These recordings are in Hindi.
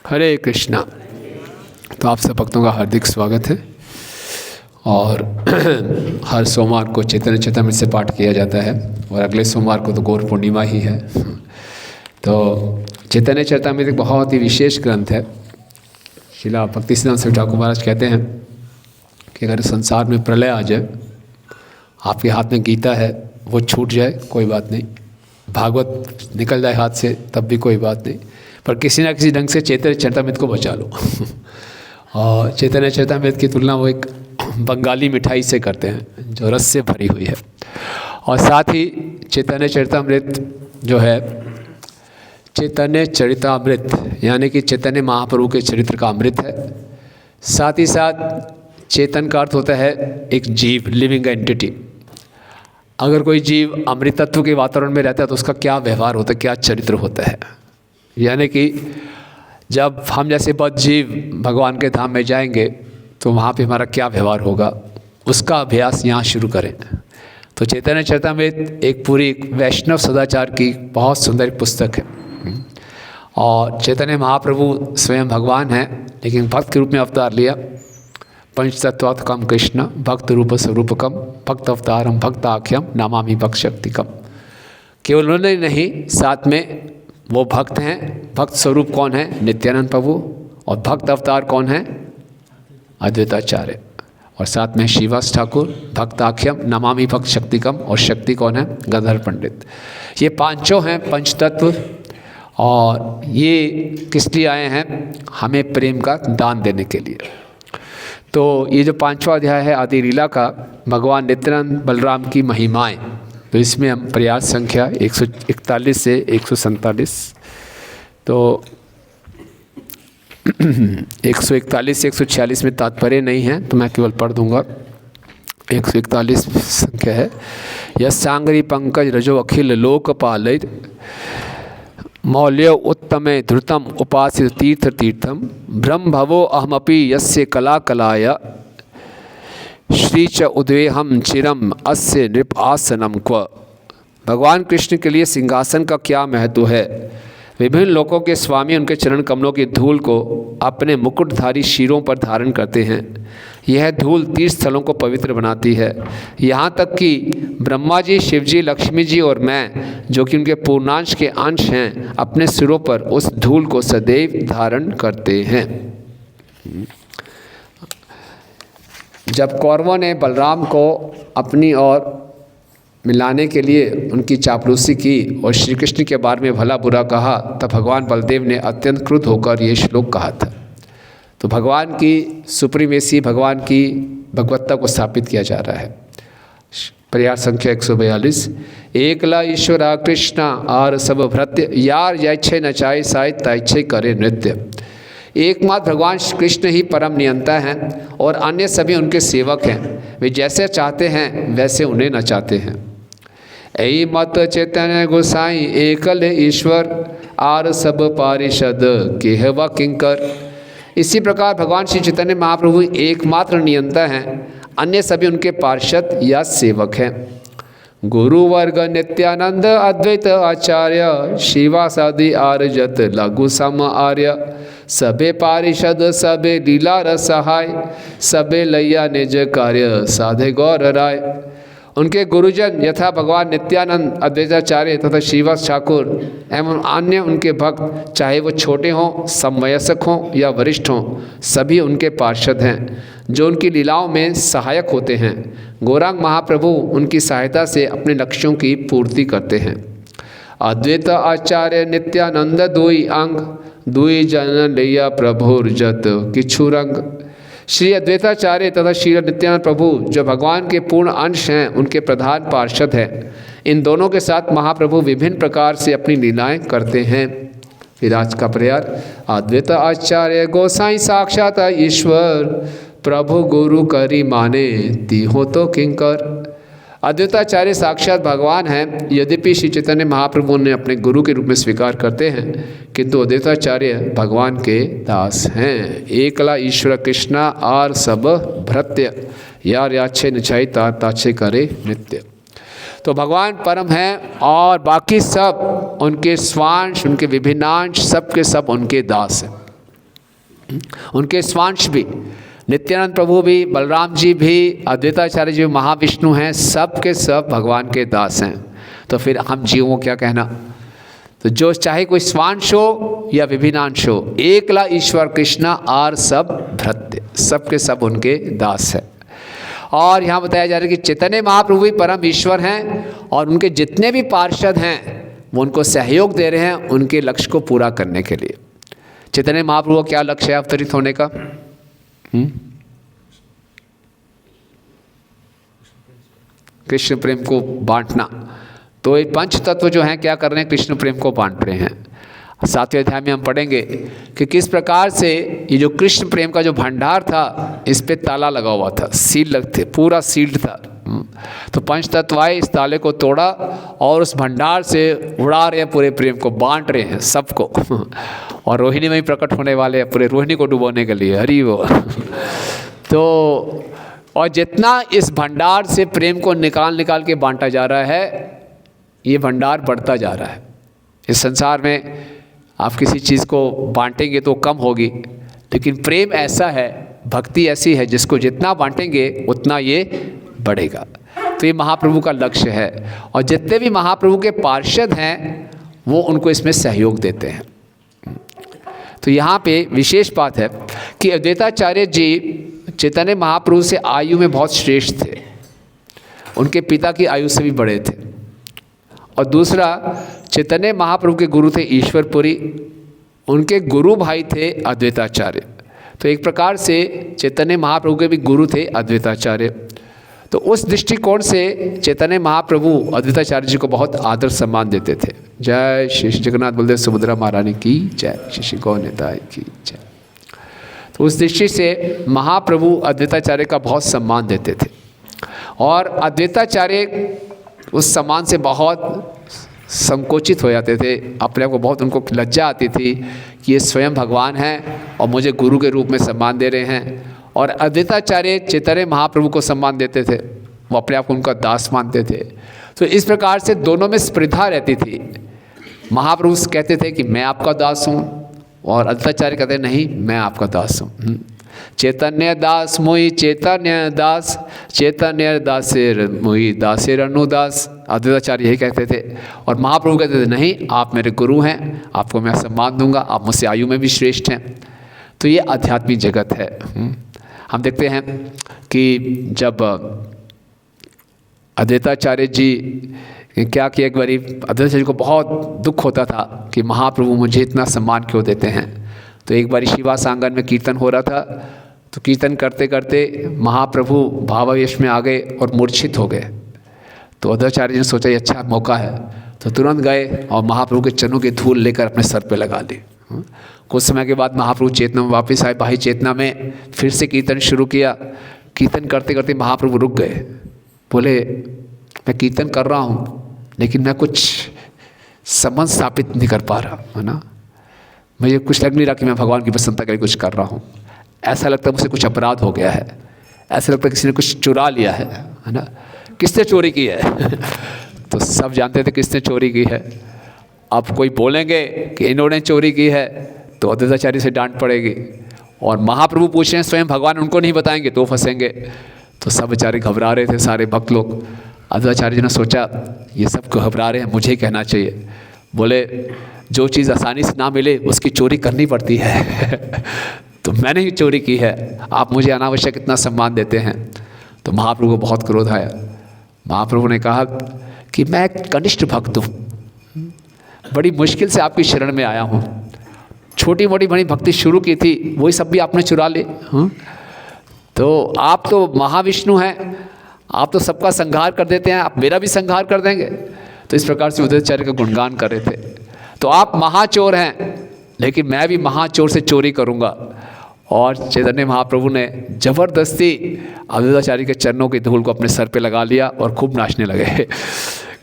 हरे कृष्णा। तो आप सब भक्तों का हार्दिक स्वागत है। और हर सोमवार को चैतन्य चरितामृत से पाठ किया जाता है और अगले सोमवार को तो गौर पूर्णिमा ही है। तो चैतन्य चरितामृत एक बहुत ही विशेष ग्रंथ है। श्रील भक्तिसिद्धांत स्वामी ठाकुर महाराज कहते हैं कि अगर संसार में प्रलय आ जाए, आपके हाथ में गीता है, वो छूट जाए कोई बात नहीं, भागवत निकल जाए हाथ से तब भी कोई बात नहीं, पर किसी ना किसी ढंग से चैतन्य चरितामृत को बचा लो। और चैतन्य चरितामृत की तुलना वो एक बंगाली मिठाई से करते हैं जो रस से भरी हुई है। और साथ ही चैतन्य चरितामृत जो है, चैतन्य चरितामृत यानी कि चैतन्य महाप्रभु के चरित्र का अमृत है। साथ ही साथ चेतन का अर्थ होता है एक जीव, लिविंग एंटिटी। अगर कोई जीव अमृतत्व के वातावरण में रहता है तो उसका क्या व्यवहार होता है, क्या चरित्र होता है। यानी कि जब हम जैसे बद्ध जीव भगवान के धाम में जाएंगे तो वहाँ पे हमारा क्या व्यवहार होगा, उसका अभ्यास यहाँ शुरू करें। तो चैतन्य चरितामृत एक पूरी वैष्णव सदाचार की बहुत सुंदर पुस्तक है। और चैतन्य महाप्रभु स्वयं भगवान हैं, लेकिन भक्त के रूप में अवतार लिया। पंचतत्वात्मकम कृष्ण भक्त रूप स्वरूपकम भक्त अवतारम भक्ताख्यम नामामि भक्त शक्तिकम। केवल उन्होंने नहीं, साथ में वो भक्त हैं। भक्त स्वरूप कौन है? नित्यानंद प्रभु। और भक्त अवतार कौन है? अद्वैताचार्य। और साथ में श्रीवास ठाकुर भक्ताख्यम नमामि भक्त शक्तिकम। और शक्ति कौन है? गंधर्व पंडित। ये पांचों हैं पंचतत्व। और ये किस लिए आए हैं? हमें प्रेम का दान देने के लिए। तो ये जो 5वां अध्याय है आदि लीला का, भगवान नित्यानंद बलराम की महिमाएं, तो इसमें हम प्रयास संख्या 141 से 147, तो 141 से 146 में तात्पर्य नहीं है तो मैं केवल पढ़ दूंगा। 141 संख्या है। यस्यांग्री पंकज रजो अखिल लोकपाल मौल्य उत्तमे धृतम उपासित तीर्थ तीर्थम ब्रह्म भवो अहमपि यस्य कला कलाय श्री च उद्वेहम चिरम अस्य नृप आसनम क्व। भगवान कृष्ण के लिए सिंहासन का क्या महत्व है। विभिन्न लोकों के स्वामी उनके चरण कमलों की धूल को अपने मुकुटधारी शीरों पर धारण करते हैं। यह धूल तीर्थ स्थलों को पवित्र बनाती है। यहाँ तक कि ब्रह्मा जी, शिव जी, लक्ष्मी जी और मैं, जो कि उनके पूर्णांश के अंश हैं, अपने सिरों पर उस धूल को सदैव धारण करते हैं। जब कौरवों ने बलराम को अपनी ओर मिलाने के लिए उनकी चापलूसी की और श्री कृष्ण के बारे में भला बुरा कहा, तब भगवान बलदेव ने अत्यंत क्रुद्ध होकर ये श्लोक कहा था। तो भगवान की सुप्रीमेसी, भगवान की भगवत्ता को स्थापित किया जा रहा है। प्रयास संख्या 142। एकला ईश्वरा कृष्णा आर सब भृत्य यार यच्छे नचाए साय तैच्छे करे नृत्य। एकमात्र भगवान कृष्ण ही परम नियंता हैं और अन्य सभी उनके सेवक हैं। वे जैसे चाहते हैं वैसे उन्हें नचाते हैं। ऐ मत चैतन्य गोसाई एकल ईश्वर आर सब पारिषद केहवा किंकर। इसी प्रकार भगवान श्री चैतन्य महाप्रभु एकमात्र नियंता हैं, अन्य सभी उनके पार्षद या सेवक हैं। गुरु वर्ग नित्यानंद अद्वैत आचार्य शिवासादि आर्यजत लघु सम आर्य सबे पारिषद सबे लीला रसहाय सबे लैया निज कार्य साधे गौर राय। उनके गुरुजन यथा भगवान नित्यानंद अद्वैताचार्य तथा श्रीवास ठाकुर एवं अन्य उनके भक्त, चाहे वो छोटे हों, समवयस्क हों या वरिष्ठ हों, सभी उनके पार्षद हैं जो उनकी लीलाओं में सहायक होते हैं। गौरांग महाप्रभु उनकी सहायता से अपने लक्ष्यों की पूर्ति करते हैं। अद्वैत आचार्य नित्यानंद दुई अंग दुई जन लैया प्रभुर जत किछु रंग। श्री अद्वैताचार्य तथा श्री नित्यानंद प्रभु जो भगवान के पूर्ण अंश हैं, उनके प्रधान पार्षद हैं। इन दोनों के साथ महाप्रभु विभिन्न प्रकार से अपनी लीलाएं करते हैं। फिर आज का प्रयास। अद्वैत आचार्य गोसाई साक्षात ईश्वर प्रभु गुरु करी माने तिहो तो किंकर। अद्वैताचार्य साक्षात भगवान हैं, यद्यपि श्री चैतन्य महाप्रभु ने अपने गुरु के रूप में स्वीकार करते हैं, किंतु अद्वैताचार्य भगवान के दास हैं। एकला ईश्वर कृष्णा आर सब भृत्य यार याच्छे निचाई ताच्छे करे नित्य। तो भगवान परम हैं और बाकी सब उनके स्वांश, उनके विभिन्नांश, सब के सब उनके दास हैं। उनके स्वांश भी, नित्यानंद प्रभु भी, बलराम जी भी, अद्वैताचार्य जी महाविष्णु हैं, सब के सब भगवान के दास हैं। तो फिर हम जीवों को क्या कहना। तो जो चाहे कोई स्वांश हो या विभिन्नांश हो, एकला ईश्वर कृष्णा आर सब भृत्य, सब के सब उनके दास है। और यहाँ बताया जा रहा है कि चैतन्य महाप्रभु भी परम ईश्वर हैं और उनके जितने भी पार्षद हैं वो उनको सहयोग दे रहे हैं उनके लक्ष्य को पूरा करने के लिए। चैतन्य महाप्रभु का क्या लक्ष्य है अवतरित होने का? कृष्ण प्रेम को बांटना। तो ये पंच तत्व जो हैं क्या कर रहे हैं? कृष्ण प्रेम को बांट रहे हैं। 7वें अध्याय में हम पढ़ेंगे कि किस प्रकार से ये जो कृष्ण प्रेम का जो भंडार था इस पे ताला लगा हुआ था, सील लगते, पूरा सील्ड था। तो पंच तत्व आए, इस ताले को तोड़ा और उस भंडार से उड़ा रहे हैं, पूरे प्रेम को बांट रहे हैं सबको। और रोहिणी में ही प्रकट होने वाले हैं पूरे रोहिणी को डुबोने के लिए, हरि वो। तो और जितना इस भंडार से प्रेम को निकाल के बांटा जा रहा है, ये भंडार बढ़ता जा रहा है। इस संसार में आप किसी चीज़ को बांटेंगे तो कम होगी, लेकिन प्रेम ऐसा है, भक्ति ऐसी है जिसको जितना बांटेंगे उतना ये बढ़ेगा। तो ये महाप्रभु का लक्ष्य है और जितने भी महाप्रभु के पार्षद हैं वो उनको इसमें सहयोग देते हैं। तो यहाँ पे विशेष बात है कि अद्वैताचार्य जी चैतन्य महाप्रभु से आयु में बहुत श्रेष्ठ थे, उनके पिता की आयु से भी बड़े थे। और दूसरा, चैतन्य महाप्रभु के गुरु थे ईश्वरपुरी, उनके गुरु भाई थे अद्वैताचार्य। तो एक प्रकार से चैतन्य महाप्रभु के भी गुरु थे अद्वैताचार्य। तो उस दृष्टिकोण से चैतन्य महाप्रभु अद्वैताचार्य जी को बहुत आदर सम्मान देते थे। जय श्री जगन्नाथ बलदेव सुभद्रा महारानी की जय, श्री गौ निताय की जय। तो उस दृष्टि से महाप्रभु अद्वैताचार्य का बहुत सम्मान देते थे और अद्वैताचार्य उस सम्मान से बहुत संकोचित हो जाते थे, अपने आप को बहुत, उनको लज्जा आती थी कि ये स्वयं भगवान हैं और मुझे गुरु के रूप में सम्मान दे रहे हैं। और अद्वैताचार्य चैतन्य महाप्रभु को सम्मान देते थे, वो अपने आप को उनका दास मानते थे। तो इस प्रकार से दोनों में स्पर्धा रहती थी। महाप्रभु कहते थे कि मैं आपका दास हूँ और अद्वैताचार्य कहते नहीं, मैं आपका दास हूँ। चैतन्य दास मोहि चैतन्य दास, चैतन्य दासेर मोहि दासेर अनुदास, अद्वैताचार्य यही कहते थे। और महाप्रभु कहते थे नहीं, आप मेरे गुरु हैं, आपको मैं सम्मान दूंगा, आप मुझसे आयु में भी श्रेष्ठ हैं। तो ये आध्यात्मिक जगत है। हम देखते हैं कि जब अद्वैताचार्य जी क्या किया, एक बारी अद्वैताचार्य को बहुत दुख होता था कि महाप्रभु मुझे इतना सम्मान क्यों देते हैं। तो एक बारी शिवास आंगन में कीर्तन हो रहा था, तो कीर्तन करते करते महाप्रभु भावावेश में आ गए और मूर्छित हो गए। तो अद्वैताचार्य जी ने सोचा ये अच्छा मौका है, तो तुरंत गए और महाप्रभु के चरणों की धूल लेकर अपने सर पे लगा ली। कुछ समय के बाद महाप्रभु चेतना में वापस आए, बाह्य चेतना में फिर से कीर्तन शुरू किया। कीर्तन करते करते महाप्रभु रुक गए, बोले मैं कीर्तन कर रहा हूँ लेकिन मैं कुछ संबंध स्थापित नहीं कर पा रहा, है ना, मुझे कुछ लग नहीं रहा कि मैं भगवान की प्रसन्नता के लिए कुछ कर रहा हूँ। ऐसा लगता है मुझसे कुछ अपराध हो गया है, ऐसा लगता है किसी ने कुछ चुरा लिया है ना। किसने चोरी की है? तो सब जानते थे किसने चोरी की है। अब कोई बोलेंगे कि इन्होंने चोरी की है तो अद्वैताचार्य से डांट पड़ेगी, और महाप्रभु पूछ रहे हैं स्वयं भगवान, उनको नहीं बताएंगे तो फंसेंगे। तो सब बेचारे घबरा रहे थे, सारे भक्त लोग। अद्वैताचार्य जी ने सोचा ये सब घबरा रहे हैं, मुझे ही कहना चाहिए। बोले जो चीज़ आसानी से ना मिले उसकी चोरी करनी पड़ती है। तो मैंने ही चोरी की है, आप मुझे अनावश्यक इतना सम्मान देते हैं। तो महाप्रभु को बहुत क्रोध आया। महाप्रभु ने कहा कि मैं एक कनिष्ठ भक्त हूँ, बड़ी मुश्किल से आपकी शरण में आया हूँ, छोटी मोटी बड़ी भक्ति शुरू की थी, वही सब भी आपने चुरा ले। तो आप तो महाविष्णु हैं, आप तो सबका संहार कर देते हैं, आप मेरा भी संहार कर देंगे। तो इस प्रकार से अद्वैताचार्य का गुणगान कर रहे थे। तो आप महाचोर हैं लेकिन मैं भी महाचोर से चोरी करूँगा। और चैतन्य महाप्रभु ने जबरदस्ती अद्वैताचार्य के चरणों की धूल को अपने सर पे लगा लिया और खूब नाचने लगे।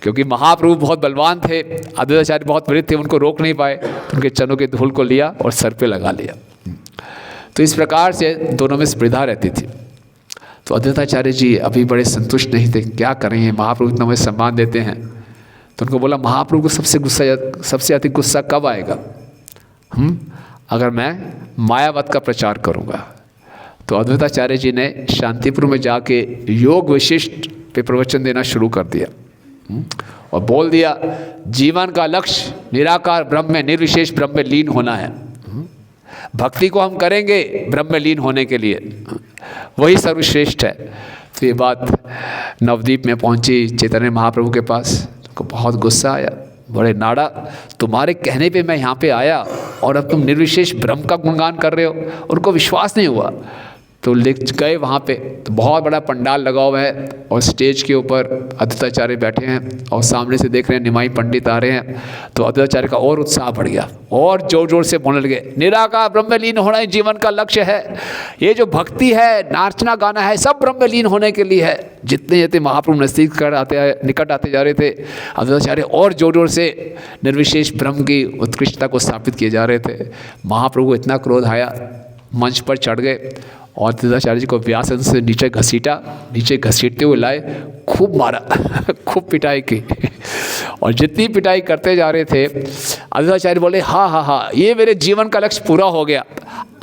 क्योंकि महाप्रभु बहुत बलवान थे, अद्वैताचार्य बहुत वृद्ध थे, उनको रोक नहीं पाए, तो उनके चरणों की धूल को लिया और सर पे लगा लिया। तो इस प्रकार से दोनों में स्पर्धा रहती थी। तो अद्वैताचार्य जी अभी बड़े संतुष्ट नहीं थे, क्या करेंगे, महाप्रभु इतना मुझे सम्मान देते हैं। तो उनको बोला महाप्रभु को सबसे अधिक गुस्सा कब आएगा? अगर मैं मायावत का प्रचार करूँगा। तो अद्वैताचार्य जी ने शांतिपुर में जाके योग विशिष्ट पे प्रवचन देना शुरू कर दिया और बोल दिया जीवन का लक्ष्य निराकार ब्रह्म में, निर्विशेष ब्रह्म में लीन होना है। भक्ति को हम करेंगे ब्रह्म में लीन होने के लिए, वही सर्वश्रेष्ठ है। तो ये बात नवद्वीप में पहुंची चैतन्य महाप्रभु के पास, उनको बहुत गुस्सा आया। बड़े नाड़ा, तुम्हारे कहने पे मैं यहाँ पे आया और अब तुम निर्विशेष ब्रह्म का गुणगान कर रहे हो। उनको विश्वास नहीं हुआ तो ले गए वहाँ पे। तो बहुत बड़ा पंडाल लगा हुआ है और स्टेज के ऊपर अद्वैताचार्य बैठे हैं और सामने से देख रहे हैं निमाई पंडित आ रहे हैं। तो अद्वैताचार्य का और उत्साह बढ़ गया और जोर जोर से बोलने लगे निराकार ब्रह्म में लीन होना ही जीवन का लक्ष्य है। ये जो भक्ति है, नाचना गाना है, सब ब्रह्म में लीन होने के लिए है। जितने जितने महाप्रभु निकट आते जा रहे थे, अद्वैताचार्य और जोर जोर से निर्विशेष ब्रह्म की उत्कृष्टता को स्थापित किए जा रहे थे। महाप्रभु को इतना क्रोध आया, मंच पर चढ़ गए और अद्वैताचार्य जी को व्यासन से नीचे घसीटा, नीचे घसीटते हुए लाए, खूब मारा खूब पिटाई की। और जितनी पिटाई करते जा रहे थे अद्वैताचार्य बोले हाँ हाँ हाँ, ये मेरे जीवन का लक्ष्य पूरा हो गया,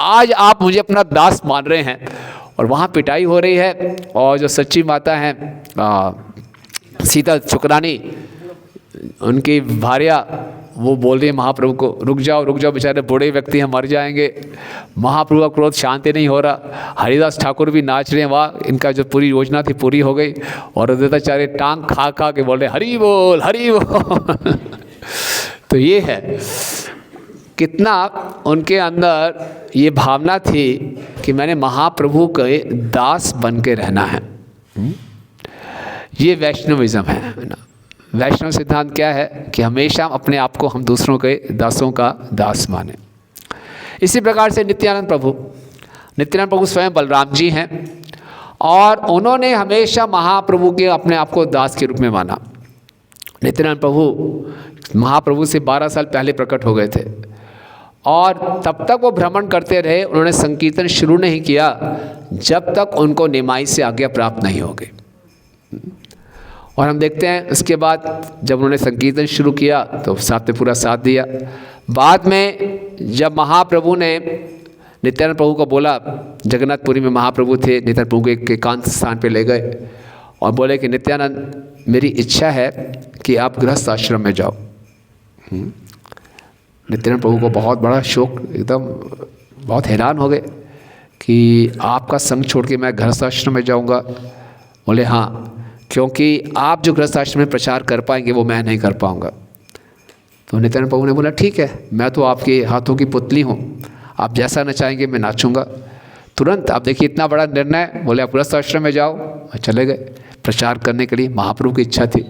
आज आप मुझे अपना दास मान रहे हैं। और वहाँ पिटाई हो रही है और जो सच्ची माता हैं सीता चुकरानी, उनकी भार्या, वो बोल रही है महाप्रभु को रुक जाओ बेचारे बूढ़े व्यक्ति हैं, मर जाएंगे। महाप्रभु का क्रोध शांति नहीं हो रहा। हरिदास ठाकुर भी नाच रहे हैं, वाह इनका जो पूरी योजना थी पूरी हो गई। और अद्वैताचार्य टांग खा खा के बोल रहे हरि बोल हरि बोल। तो ये है कितना उनके अंदर ये भावना थी कि मैंने महाप्रभु के दास बन के रहना है। ये वैष्णविज्म है ना। वैष्णव सिद्धांत क्या है कि हमेशा अपने आप को हम दूसरों के दासों का दास माने। इसी प्रकार से नित्यानंद प्रभु स्वयं बलराम जी हैं और उन्होंने हमेशा महाप्रभु के अपने आप को दास के रूप में माना। नित्यानंद प्रभु महाप्रभु से 12 साल पहले प्रकट हो गए थे और तब तक वो भ्रमण करते रहे। उन्होंने संकीर्तन शुरू नहीं किया जब तक उनको निमाई से आज्ञा प्राप्त नहीं हो गई। और हम देखते हैं उसके बाद जब उन्होंने संकीर्तन शुरू किया तो साथ में पूरा साथ दिया। बाद में जब महाप्रभु ने नित्यानंद प्रभु को बोला, जगन्नाथपुरी में महाप्रभु थे, नित्यानंद प्रभु को एक एकांत स्थान पे ले गए और बोले कि नित्यानंद मेरी इच्छा है कि आप गृहस्थ आश्रम में जाओ। नित्यानंद प्रभु को बहुत बड़ा शौक, एकदम बहुत हैरान हो गए कि आपका संग छोड़ के मैं गृहस्थ आश्रम में जाऊँगा। बोले हाँ, क्योंकि आप जो गृहस्थ आश्रम में प्रचार कर पाएंगे वो मैं नहीं कर पाऊंगा। तो नित्यानंद प्रभु ने बोला ठीक है, मैं तो आपके हाथों की पुतली हूँ, आप जैसा नचाएंगे मैं नाचूंगा। तुरंत आप देखिए इतना बड़ा निर्णय, बोले आप गृहस्थ आश्रम में जाओ। चले गए प्रचार करने के लिए, महाप्रभु की इच्छा थी।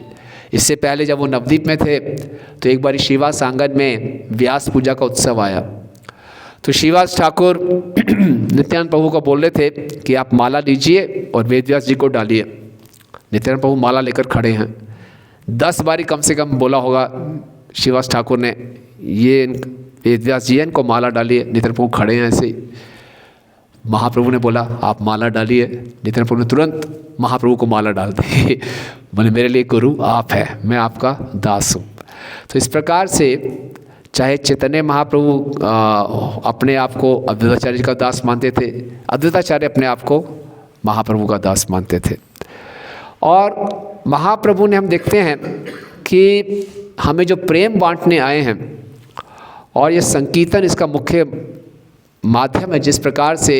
इससे पहले जब वो नवद्वीप में थे तो एक बार श्रीवास आंगन में व्यास पूजा का उत्सव आया। तो श्रीवास ठाकुर नित्यानंद प्रभु को बोल रहे थे कि आप माला लीजिए और वेदव्यास जी को डालिए। नित्यानंद प्रभु माला लेकर खड़े हैं। 10 बारी कम से कम बोला होगा श्रीवास ठाकुर ने, ये वेदव्यास जी हैं, इनको माला डालिए। नित्यानंद प्रभु खड़े हैं ऐसे ही। महाप्रभु ने बोला आप माला डालिए। नित्यानंद प्रभु ने तुरंत महाप्रभु को माला डाल दी। बोले मेरे लिए गुरु आप हैं, मैं आपका दास हूँ। तो इस प्रकार से चाहे चैतन्य महाप्रभु अपने आप को अद्वैताचार्य का दास मानते थे, अद्वैताचार्य अपने आप को महाप्रभु का दास मानते थे। और महाप्रभु ने हम देखते हैं कि हमें जो प्रेम बांटने आए हैं और ये संकीर्तन इसका मुख्य माध्यम है जिस प्रकार से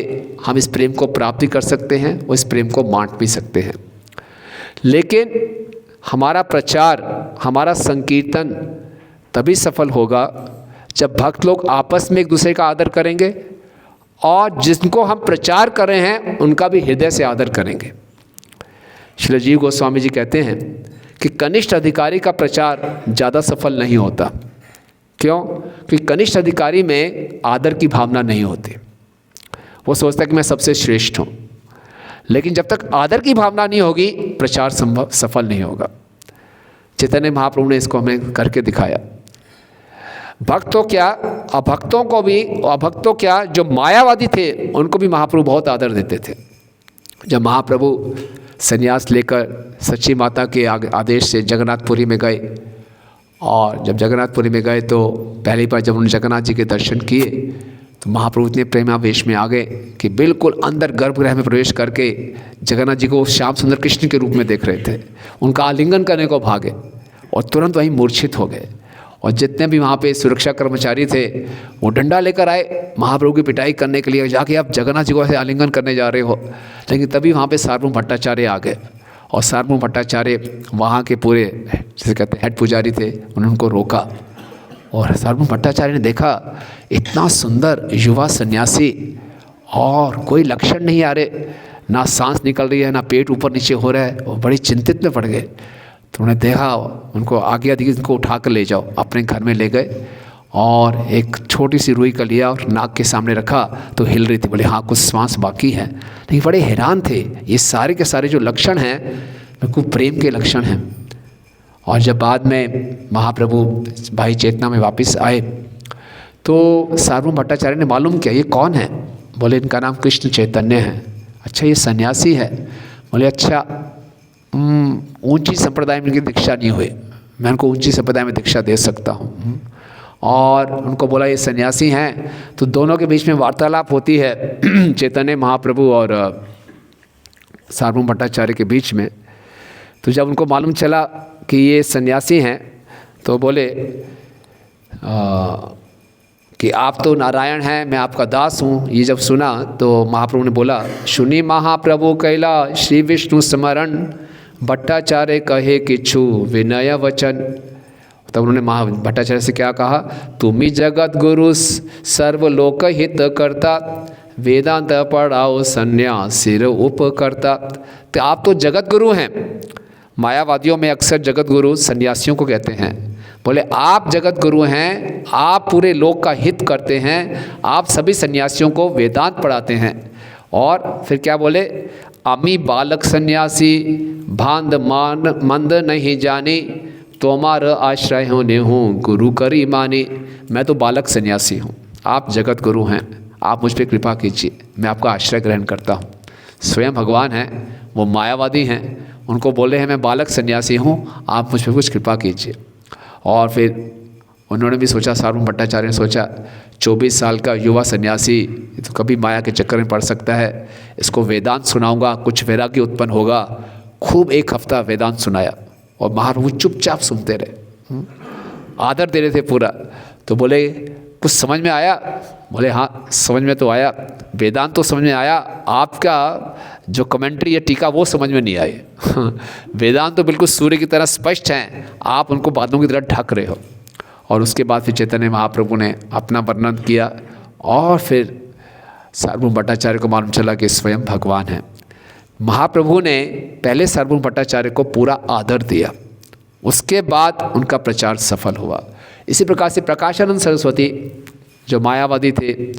हम इस प्रेम को प्राप्ति कर सकते हैं, वो इस प्रेम को बांट भी सकते हैं। लेकिन हमारा प्रचार, हमारा संकीर्तन तभी सफल होगा जब भक्त लोग आपस में एक दूसरे का आदर करेंगे और जिनको हम प्रचार कर रहे हैं उनका भी हृदय से आदर करेंगे। श्री जीव गोस्वामी जी कहते हैं कि कनिष्ठ अधिकारी का प्रचार ज़्यादा सफल नहीं होता। क्यों? क्योंकि कनिष्ठ अधिकारी में आदर की भावना नहीं होती। वो सोचता है कि मैं सबसे श्रेष्ठ हूँ, लेकिन जब तक आदर की भावना नहीं होगी प्रचार सफल नहीं होगा। चैतन्य महाप्रभु ने इसको हमें करके दिखाया। भक्तों क्या, अभक्तों क्या, जो मायावादी थे उनको भी महाप्रभु बहुत आदर देते थे। जब महाप्रभु संन्यास लेकर सच्ची माता के आदेश से जगन्नाथपुरी में गए और जब जगन्नाथपुरी में गए तो पहली बार जब उन्होंने जगन्नाथ जी के दर्शन किए तो महाप्रभु इतने प्रेमावेश में आ गए कि बिल्कुल अंदर गर्भगृह में प्रवेश करके जगन्नाथ जी को श्याम सुंदर कृष्ण के रूप में देख रहे थे। उनका आलिंगन करने को भागे और तुरंत वहीं मूर्छित हो गए। और जितने भी वहाँ पे सुरक्षा कर्मचारी थे वो डंडा लेकर आए महाप्रभु की पिटाई करने के लिए, जाके आप जगन्नाथ जी को ऐसे आलिंगन करने जा रहे हो। लेकिन तभी वहाँ पे सार्वभौम भट्टाचार्य आ गए और सार्वभौम भट्टाचार्य वहाँ के पूरे जैसे कहते हैं हेड पुजारी थे, उन्होंने उनको रोका। और सार्वभौम भट्टाचार्य ने देखा इतना सुंदर युवा सन्यासी और कोई लक्षण नहीं आ रहे, ना सांस निकल रही है ना पेट ऊपर नीचे हो रहा है, और बड़ी चिंतित में पड़ गए। तो उन्होंने देखा, उनको आज्ञा दी कि इनको उठा कर ले जाओ। अपने घर में ले गए और एक छोटी सी रुई का लिया और नाक के सामने रखा तो हिल रही थी। बोले हाँ कुछ श्वास बाकी है। लेकिन बड़े हैरान थे, ये सारे के सारे जो लक्षण हैं बिल्कुल प्रेम के लक्षण हैं। और जब बाद में महाप्रभु भाई चेतना में वापस आए तो सार्वभौम भट्टाचार्य ने मालूम किया ये कौन है। बोले इनका नाम कृष्ण चैतन्य है। अच्छा ये सन्यासी है। बोले अच्छा ऊंची संप्रदाय में इनकी दीक्षा नहीं हुई, मैं उनको ऊंची संप्रदाय में दीक्षा दे सकता हूँ। और उनको बोला ये सन्यासी हैं। तो दोनों के बीच में वार्तालाप होती है चैतन्य महाप्रभु और सार्वभौम भट्टाचार्य के बीच में। तो जब उनको मालूम चला कि ये सन्यासी हैं तो बोले कि आप तो नारायण हैं, मैं आपका दास हूँ। ये जब सुना तो महाप्रभु ने बोला सुनी महाप्रभु कैला श्री विष्णु स्मरण भट्टाचार्य कहे किछु विनय वचन। तब उन्होंने भट्टाचार्य से क्या कहा, तुम्ही जगत गुरु सर्वलोक हित करता वेदांत पढ़ाओ सन्यासिर उपकर्ता। तो आप तो जगत गुरु हैं। मायावादियों में अक्सर जगत गुरु सन्यासियों को कहते हैं। बोले आप जगत गुरु हैं, आप पूरे लोक का हित करते हैं, आप सभी सन्यासियों को वेदांत पढ़ाते हैं। और फिर क्या बोले, अमी बालक सन्यासी भांद मान मंद नहीं जानी तोमार आश्रय होने हूँ गुरु करी मानी। मैं तो बालक सन्यासी हूँ, आप जगत गुरु हैं, आप मुझ पर कृपा कीजिए, मैं आपका आश्रय ग्रहण करता हूँ। स्वयं भगवान हैं, वो मायावादी हैं, उनको बोले हैं मैं बालक सन्यासी हूँ, आप मुझ पर कुछ कृपा कीजिए। और फिर उन्होंने भी सोचा, सार्वभौम भट्टाचार्य ने सोचा 24 साल का युवा सन्यासी तो कभी माया के चक्कर में पड़ सकता है, इसको वेदांत सुनाऊंगा, कुछ वैराग्य उत्पन्न होगा। खूब एक हफ्ता वेदांत सुनाया और महाप्रभु चुपचाप सुनते रहे, आदर दे रहे थे पूरा। तो बोले कुछ समझ में आया? बोले हाँ समझ में तो आया, वेदांत तो समझ में आया, आपका जो कमेंट्री या टीका वो समझ में नहीं आई। वेदांत तो बिल्कुल सूर्य की तरह स्पष्ट हैं, आप उनको बादलों की तरह ढक रहे हो। और उसके बाद फिर चैतन्य महाप्रभु ने अपना वर्णन किया और फिर सार्वभौम भट्टाचार्य को मालूम चला कि स्वयं भगवान है। महाप्रभु ने पहले सार्वभौम भट्टाचार्य को पूरा आदर दिया, उसके बाद उनका प्रचार सफल हुआ। इसी प्रकार से प्रकाशानंद सरस्वती जो मायावादी थे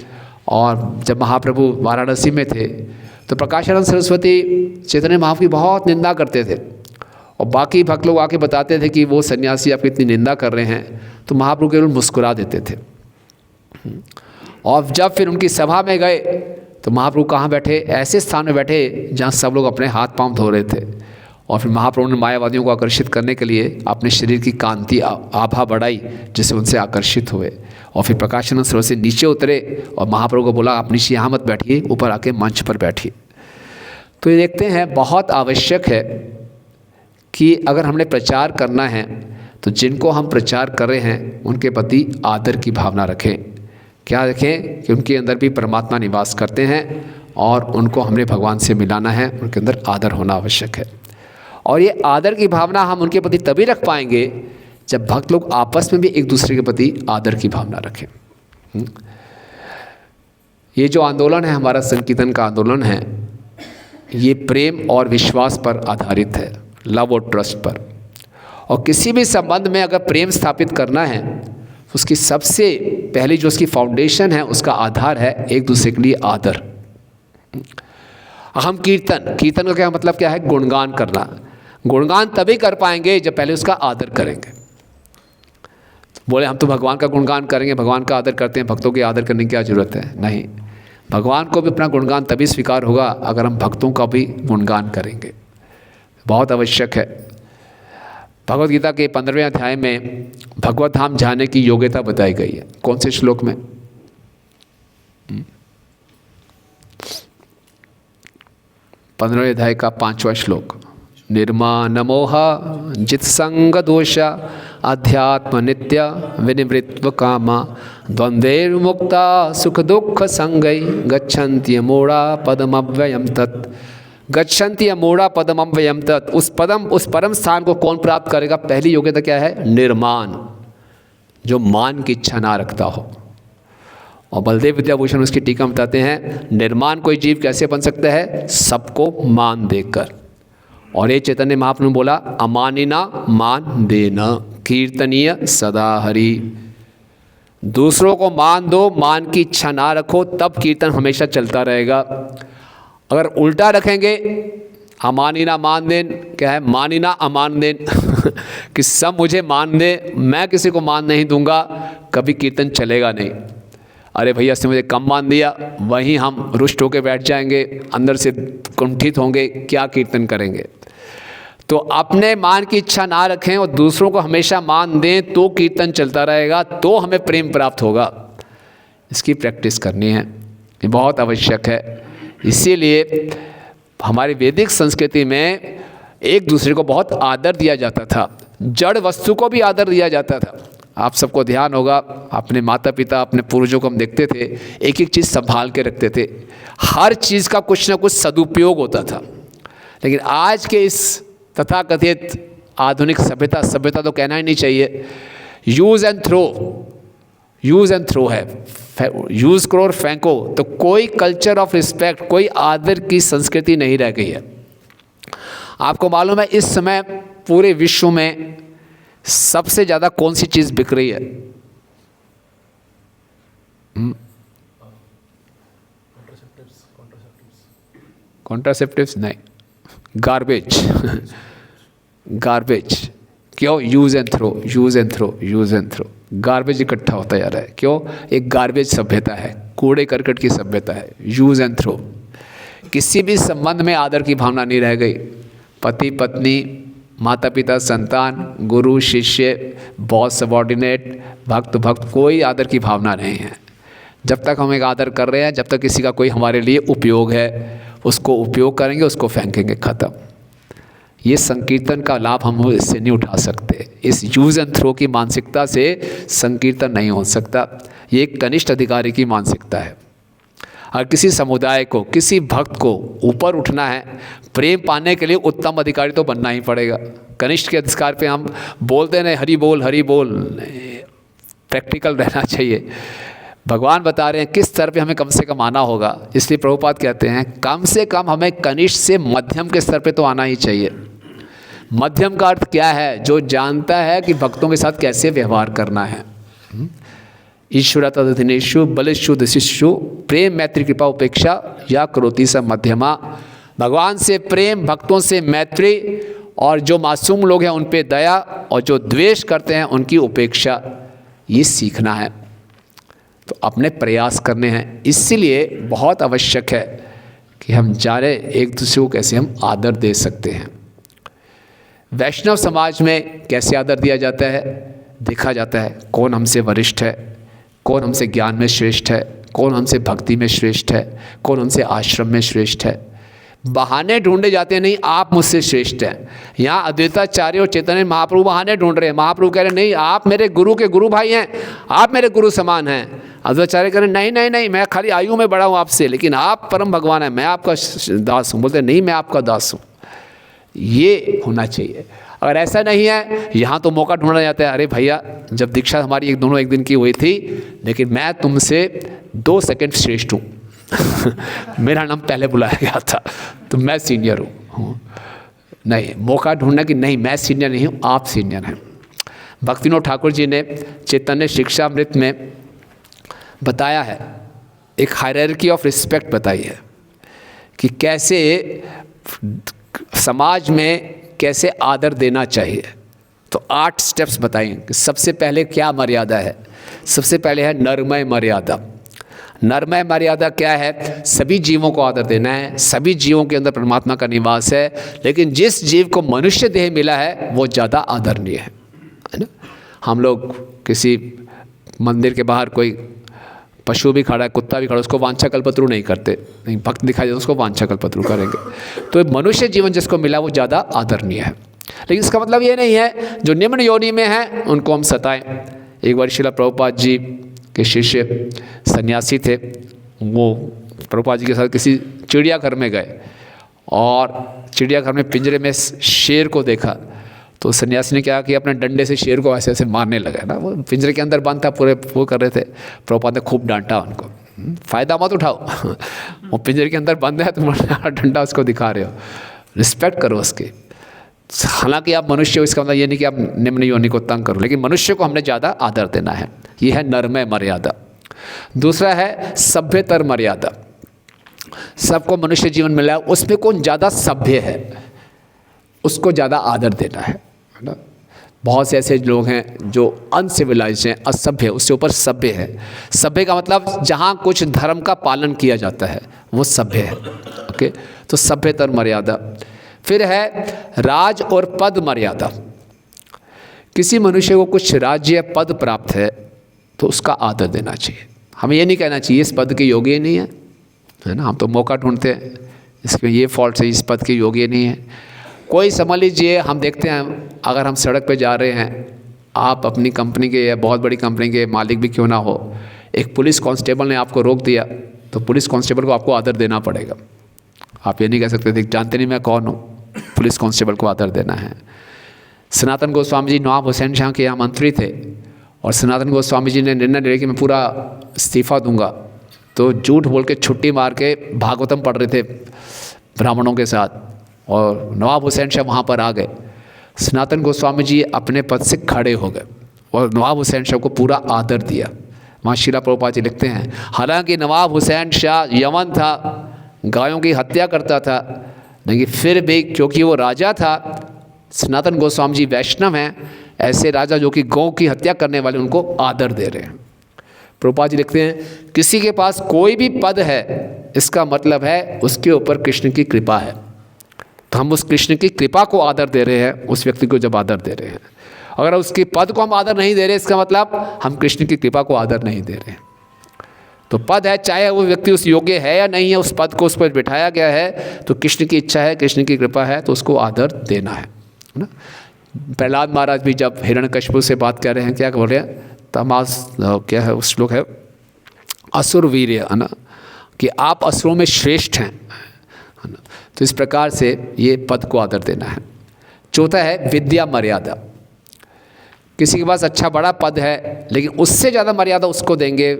और जब महाप्रभु वाराणसी में थे तो प्रकाशानंद सरस्वती चैतन्य महाप्रभु की बहुत निंदा करते थे और बाकी भक्त लोग आके बताते थे कि वो सन्यासी आपकी इतनी निंदा कर रहे हैं, तो महाप्रभु केवल मुस्कुरा देते थे। और जब फिर उनकी सभा में गए तो महाप्रभु कहाँ बैठे? ऐसे स्थान में बैठे जहाँ सब लोग अपने हाथ पांव धो रहे थे। और फिर महाप्रभु ने मायावादियों को आकर्षित करने के लिए अपने शरीर की कांति आभा बढ़ाई, जिससे उनसे आकर्षित हुए। और फिर प्रकाशानंद सरोवर से नीचे उतरे और महाप्रभु को बोला आप नीचे यहाँ मत बैठिए, ऊपर आके मंच पर बैठिए। तो ये देखते हैं बहुत आवश्यक है कि अगर हमने प्रचार करना है तो जिनको हम प्रचार कर रहे हैं उनके प्रति आदर की भावना रखें। क्या रखें कि उनके अंदर भी परमात्मा निवास करते हैं और उनको हमने भगवान से मिलाना है, उनके अंदर आदर होना आवश्यक है। और ये आदर की भावना हम उनके प्रति तभी रख पाएंगे जब भक्त लोग आपस में भी एक दूसरे के प्रति आदर की भावना रखें। ये जो आंदोलन है हमारा संकीर्तन का आंदोलन है, ये प्रेम और विश्वास पर आधारित है, लव और ट्रस्ट पर। और किसी भी संबंध में अगर प्रेम स्थापित करना है तो उसकी सबसे पहली जो उसकी फाउंडेशन है, उसका आधार है एक दूसरे के लिए आदर। हम कीर्तन का क्या मतलब क्या है? गुणगान करना। गुणगान तभी कर पाएंगे जब पहले उसका आदर करेंगे। बोले हम तो भगवान का गुणगान करेंगे, भगवान का आदर करते हैं, भक्तों की आदर करने की क्या जरूरत है? नहीं, भगवान को भी अपना गुणगान तभी स्वीकार होगा अगर हम भक्तों का भी गुणगान करेंगे। बहुत आवश्यक है। भगवद गीता के 15वें अध्याय में भगवत धाम जाने की योग्यता बताई गई है। कौन से श्लोक में? 15वें अध्याय का 5वां श्लोक। निर्माण मोह जित्संग दोष अध्यात्म नित्य विनिवृत्व कामा द्वंद्वैर्मुक्ता सुख दुख संगै गच्छन्ति मूढ़ा पदमव्ययम तत्। गच्छन्ति मूढ़ा पदमव्ययम तत्। उस परम स्थान को कौन प्राप्त करेगा? पहली योग्यता क्या है? निर्माण, जो मान की इच्छा ना रखता हो। और बलदेव विद्याभूषण उसकी टीका बताते हैं, निर्माण कोई जीव कैसे बन सकता है? सबको मान देकर। और ये चैतन्य महाप्रभु ने बोला, अमानिना मान देना कीर्तनीय सदा हरि। दूसरों को मान दो, मान की इच्छा ना रखो, तब कीर्तन हमेशा चलता रहेगा। अगर उल्टा रखेंगे, अमानिना मान देन, क्या है? मानिना अमान देन कि सब मुझे मान दे, मैं किसी को मान नहीं दूंगा, कभी कीर्तन चलेगा नहीं। अरे भैया इसने मुझे कम मान दिया, वहीं हम रुष्ट होकर बैठ जाएंगे, अंदर से कुंठित होंगे, क्या कीर्तन करेंगे? तो अपने मान की इच्छा ना रखें और दूसरों को हमेशा मान दें, तो कीर्तन चलता रहेगा, तो हमें प्रेम प्राप्त होगा। इसकी प्रैक्टिस करनी है, ये बहुत आवश्यक है। इसीलिए हमारी वैदिक संस्कृति में एक दूसरे को बहुत आदर दिया जाता था, जड़ वस्तु को भी आदर दिया जाता था। आप सबको ध्यान होगा, अपने माता पिता, अपने पूर्वजों को हम देखते थे, एक एक चीज़ संभाल के रखते थे, हर चीज़ का कुछ ना कुछ सदुपयोग होता था। लेकिन आज के इस तथाकथित आधुनिक सभ्यता तो कहना ही नहीं चाहिए, यूज़ एंड थ्रो है, यूज़ करो और फेंको, तो कोई कल्चर ऑफ रिस्पेक्ट, कोई आदर की संस्कृति नहीं रह गई है। आपको मालूम है इस समय पूरे विश्व में सबसे ज़्यादा कौन सी चीज़ बिक रही है? कॉन्ट्रासेप्टिव्स नहीं, गार्बेज गार्बेज। क्यों? Use and throw. गार्बेज इकट्ठा होता जा रहा है। क्यों? एक गार्बेज सभ्यता है, कूड़े करकट की सभ्यता है, यूज़ एंड थ्रो। किसी भी संबंध में आदर की भावना नहीं रह गई। पति पत्नी, माता पिता संतान, गुरु शिष्य, बॉस सबॉर्डिनेट, भक्त, कोई आदर की भावना नहीं है। जब तक हम एक आदर कर रहे हैं, जब तक किसी का कोई हमारे लिए उपयोग है, उसको उपयोग करेंगे, उसको फेंकेंगे, ख़त्म। ये संकीर्तन का लाभ हम इससे नहीं उठा सकते। इस यूज़ एंड थ्रो की मानसिकता से संकीर्तन नहीं हो सकता। ये एक कनिष्ठ अधिकारी की मानसिकता है। अगर किसी समुदाय को, किसी भक्त को ऊपर उठना है, प्रेम पाने के लिए उत्तम अधिकारी तो बनना ही पड़ेगा। कनिष्ठ के अधिकार पे हम बोलते नहीं, हरि बोल, प्रैक्टिकल रहना चाहिए। भगवान बता रहे हैं किस स्तर पे हमें कम से कम आना होगा। इसलिए प्रभुपाद कहते हैं कम से कम हमें कनिष्ठ से मध्यम के स्तर पे तो आना ही चाहिए। मध्यम का अर्थ क्या है? जो जानता है कि भक्तों के साथ कैसे व्यवहार करना है। ईश्वर तदधिनेशु बलिष्ठु दशिष्यु प्रेम मैत्री कृपा उपेक्षा या करोति स मध्यमा। भगवान से प्रेम, भक्तों से मैत्री, और जो मासूम लोग हैं उन पे दया, और जो द्वेष करते हैं उनकी उपेक्षा, ये सीखना है। तो अपने प्रयास करने हैं। इसीलिए बहुत आवश्यक है कि हम जाने एक दूसरे को कैसे हम आदर दे सकते हैं। वैष्णव समाज में कैसे आदर दिया जाता है? देखा जाता है कौन हमसे वरिष्ठ है, कौन हमसे ज्ञान में श्रेष्ठ है, कौन हमसे भक्ति में श्रेष्ठ है, कौन हमसे आश्रम में श्रेष्ठ है। बहाने ढूंढे जाते हैं, नहीं आप मुझसे श्रेष्ठ हैं। यहाँ अद्वैताचार्य और चैतन्य महाप्रभु बहाने ढूंढ रहे हैं। महाप्रभु कह रहे हैं नहीं आप मेरे गुरु के गुरु भाई हैं, आप मेरे गुरु समान हैं। अद्वैताचार्य कह रहे हैं नहीं, मैं खाली आयु में बड़ा हूँ आपसे, लेकिन आप परम भगवान हैं, मैं आपका दास हूँ। बोलते नहीं मैं आपका दास हूँ। ये होना चाहिए। अगर ऐसा नहीं है, यहाँ तो मौका ढूंढा जाता है, अरे भैया जब दीक्षा हमारी एक दिन की हुई थी, लेकिन मैं तुमसे 2 सेकंड श्रेष्ठ हूँ मेरा नाम पहले बुलाया गया था, तो मैं सीनियर हूँ। नहीं, मौका ढूंढना कि नहीं मैं सीनियर नहीं हूँ, आप सीनियर हैं। भक्तिविनोद ठाकुर जी ने चैतन्य शिक्षामृत में बताया है, एक हायरार्की ऑफ रिस्पेक्ट बताई है कि कैसे समाज में कैसे आदर देना चाहिए। तो 8 स्टेप्स बताएं कि सबसे पहले क्या मर्यादा है। सबसे पहले है नरमय मर्यादा। नरमय मर्यादा क्या है? सभी जीवों को आदर देना है। सभी जीवों के अंदर परमात्मा का निवास है, लेकिन जिस जीव को मनुष्य देह मिला है वो ज़्यादा आदरणीय है ना। हम लोग किसी मंदिर के बाहर कोई पशु भी खड़ा है, कुत्ता भी खड़ा है, उसको वांछा कल्पतरु नहीं करते, नहीं भक्त दिखाई देता उसको वांछा कल्पतरु करेंगे। तो मनुष्य जीवन जिसको मिला वो ज़्यादा आदरणीय है। लेकिन इसका मतलब ये नहीं है जो निम्न योनि में है उनको हम सताएं। एक बार श्रील प्रभुपाद जी के शिष्य सन्यासी थे, वो प्रभुपाद जी के साथ किसी चिड़ियाघर में गए और चिड़ियाघर में पिंजरे में शेर को देखा। तो सन्यासी ने क्या कि अपने डंडे से शेर को ऐसे ऐसे मारने लगा ना, वो पिंजरे के अंदर बंद था, पूरे वो कर रहे थे। प्रभुपाद ने खूब डांटा उनको, फ़ायदा मत उठाओ वो पिंजरे के अंदर बंद है, तुम डंडा उसको दिखा रहे हो, रिस्पेक्ट करो उसकी। हालांकि आप मनुष्य हो, इसका मतलब ये नहीं कि आप निम्न योनि को तंग करो, लेकिन मनुष्य को हमने ज़्यादा आदर देना है। ये है नरमय मर्यादा। दूसरा है सभ्यतर मर्यादा। सबको मनुष्य जीवन मिला है, उसमें कौन ज़्यादा सभ्य है उसको ज़्यादा आदर देना है ना। बहुत से ऐसे लोग हैं जो अनसिविलाइज्ड हैं, असभ्य, उससे ऊपर सभ्य है। सभ्य का मतलब जहाँ कुछ धर्म का पालन किया जाता है वो सभ्य है। ओके, तो सभ्यतर मर्यादा। फिर है राज और पद मर्यादा। किसी मनुष्य को कुछ राज्य पद प्राप्त है तो उसका आदर देना चाहिए। हमें ये नहीं कहना चाहिए इस पद के योग्य नहीं है ना। हम तो मौका ढूंढते हैं, इसमें ये फॉल्ट है, इस पद के योग्य नहीं है। कोई समझ लीजिए, हम देखते हैं अगर हम सड़क पे जा रहे हैं, आप अपनी कंपनी के या बहुत बड़ी कंपनी के मालिक भी क्यों ना हो, एक पुलिस कांस्टेबल ने आपको रोक दिया तो पुलिस कांस्टेबल को आपको आदर देना पड़ेगा। आप ये नहीं कह सकते देख जानते नहीं मैं कौन हूँ, पुलिस कांस्टेबल को आदर देना है। सनातन गोस्वामी जी नवाब हुसैन शाह के यहाँ मंत्री थे और सनातन गोस्वामी जी ने निर्णय लिया कि मैं पूरा इस्तीफ़ा दूंगा, तो झूठ बोल के छुट्टी मार के भागवतम पढ़ रहे थे ब्राह्मणों के साथ, और नवाब हुसैन शाह वहाँ पर आ गए। सनातन गोस्वामी जी अपने पद से खड़े हो गए और नवाब हुसैन शाह को पूरा आदर दिया। वहाँ श्रील प्रभुपाद जी लिखते हैं, हालांकि नवाब हुसैन शाह यमन था, गायों की हत्या करता था, लेकिन फिर भी क्योंकि वो राजा था, सनातन गोस्वामी जी वैष्णव हैं, ऐसे राजा जो कि गौ की हत्या करने वाले उनको आदर दे रहे हैं। प्रभुपाद जी लिखते हैं, किसी के पास कोई भी पद है इसका मतलब है उसके ऊपर कृष्ण की कृपा है। तो हम उस कृष्ण की कृपा को आदर दे रहे हैं उस व्यक्ति को जब आदर दे रहे हैं। अगर उसके पद को हम आदर नहीं दे रहे, इसका मतलब हम कृष्ण की कृपा को आदर नहीं दे रहे। तो पद है, चाहे वो व्यक्ति उस योग्य है या नहीं है, उस पद को उस पर बिठाया गया है, तो कृष्ण की इच्छा है, कृष्ण की कृपा है, तो उसको आदर देना है ना। प्रहलाद महाराज भी जब हिरण्यकशिपु से बात कर रहे हैं, क्या बोल रहे हैं, तमास क्या है उस श्लोक है, असुर वीर्य है ना, कि आप असुरों में श्रेष्ठ हैं ना। तो इस प्रकार से ये पद को आदर देना है। चौथा है विद्या मर्यादा। किसी के पास अच्छा बड़ा पद है, लेकिन उससे ज़्यादा मर्यादा उसको देंगे,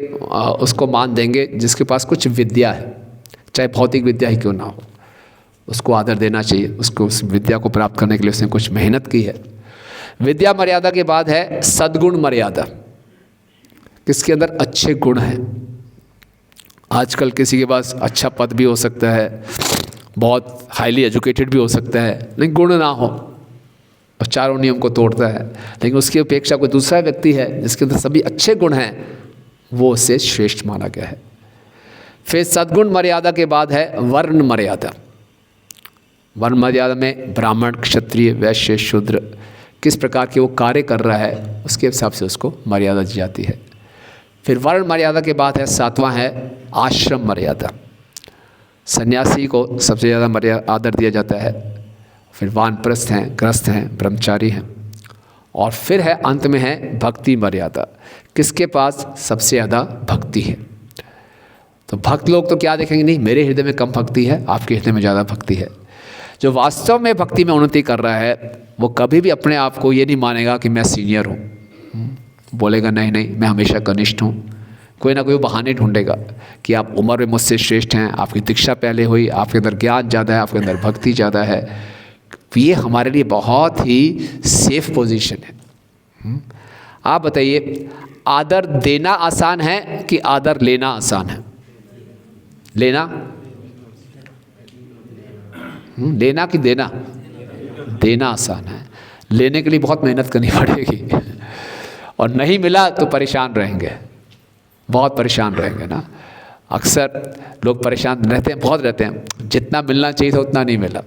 उसको मान देंगे जिसके पास कुछ विद्या है, चाहे भौतिक विद्या ही क्यों ना हो, उसको आदर देना चाहिए। उसको उस विद्या को प्राप्त करने के लिए उसने कुछ मेहनत की है। विद्या मर्यादा के बाद है सद्गुण मर्यादा। किसके अंदर अच्छे गुण हैं। आजकल किसी के पास अच्छा पद भी हो सकता है, बहुत हाईली एजुकेटेड भी हो सकता है, लेकिन गुण ना हो और चारों नियम को तोड़ता है, लेकिन उसकी अपेक्षा कोई दूसरा व्यक्ति है जिसके अंदर सभी अच्छे गुण हैं, वो उससे श्रेष्ठ माना गया है। फिर सद्गुण मर्यादा के बाद है वर्ण मर्यादा। वर्ण मर्यादा में ब्राह्मण, क्षत्रिय, वैश्य, शूद्र किस प्रकार के वो कार्य कर रहा है उसके हिसाब से उसको मर्यादा दी जाती है। फिर वर्ण मर्यादा के बाद है सातवां है आश्रम मर्यादा। सन्यासी को सबसे ज़्यादा मर्यादा आदर दिया जाता है। फिर वानप्रस्थ हैं, गृहस्थ हैं, ब्रह्मचारी हैं, और फिर है अंत में है भक्ति मर्यादा। किसके पास सबसे ज़्यादा भक्ति है। तो भक्त लोग तो क्या देखेंगे, नहीं मेरे हृदय में कम भक्ति है, आपके हृदय में ज़्यादा भक्ति है। जो वास्तव में भक्ति में उन्नति कर रहा है वो कभी भी अपने आप को ये नहीं मानेगा कि मैं सीनियर हूँ, बोलेगा नहीं नहीं मैं हमेशा कनिष्ठ हूँ। कोई ना कोई बहाने ढूंढेगा कि आप उम्र में मुझसे श्रेष्ठ हैं, आपकी दीक्षा पहले हुई, आपके अंदर ज्ञान ज़्यादा है, आपके अंदर भक्ति ज़्यादा है। ये हमारे लिए बहुत ही सेफ पोजीशन है। आप बताइए, आदर देना आसान है कि आदर लेना आसान है? लेना लेना कि देना? देना आसान है, लेने के लिए बहुत मेहनत करनी पड़ेगी और नहीं मिला तो परेशान रहेंगे, बहुत परेशान रहेंगे ना। अक्सर लोग परेशान रहते हैं, बहुत रहते हैं, जितना मिलना चाहिए था उतना नहीं मिला।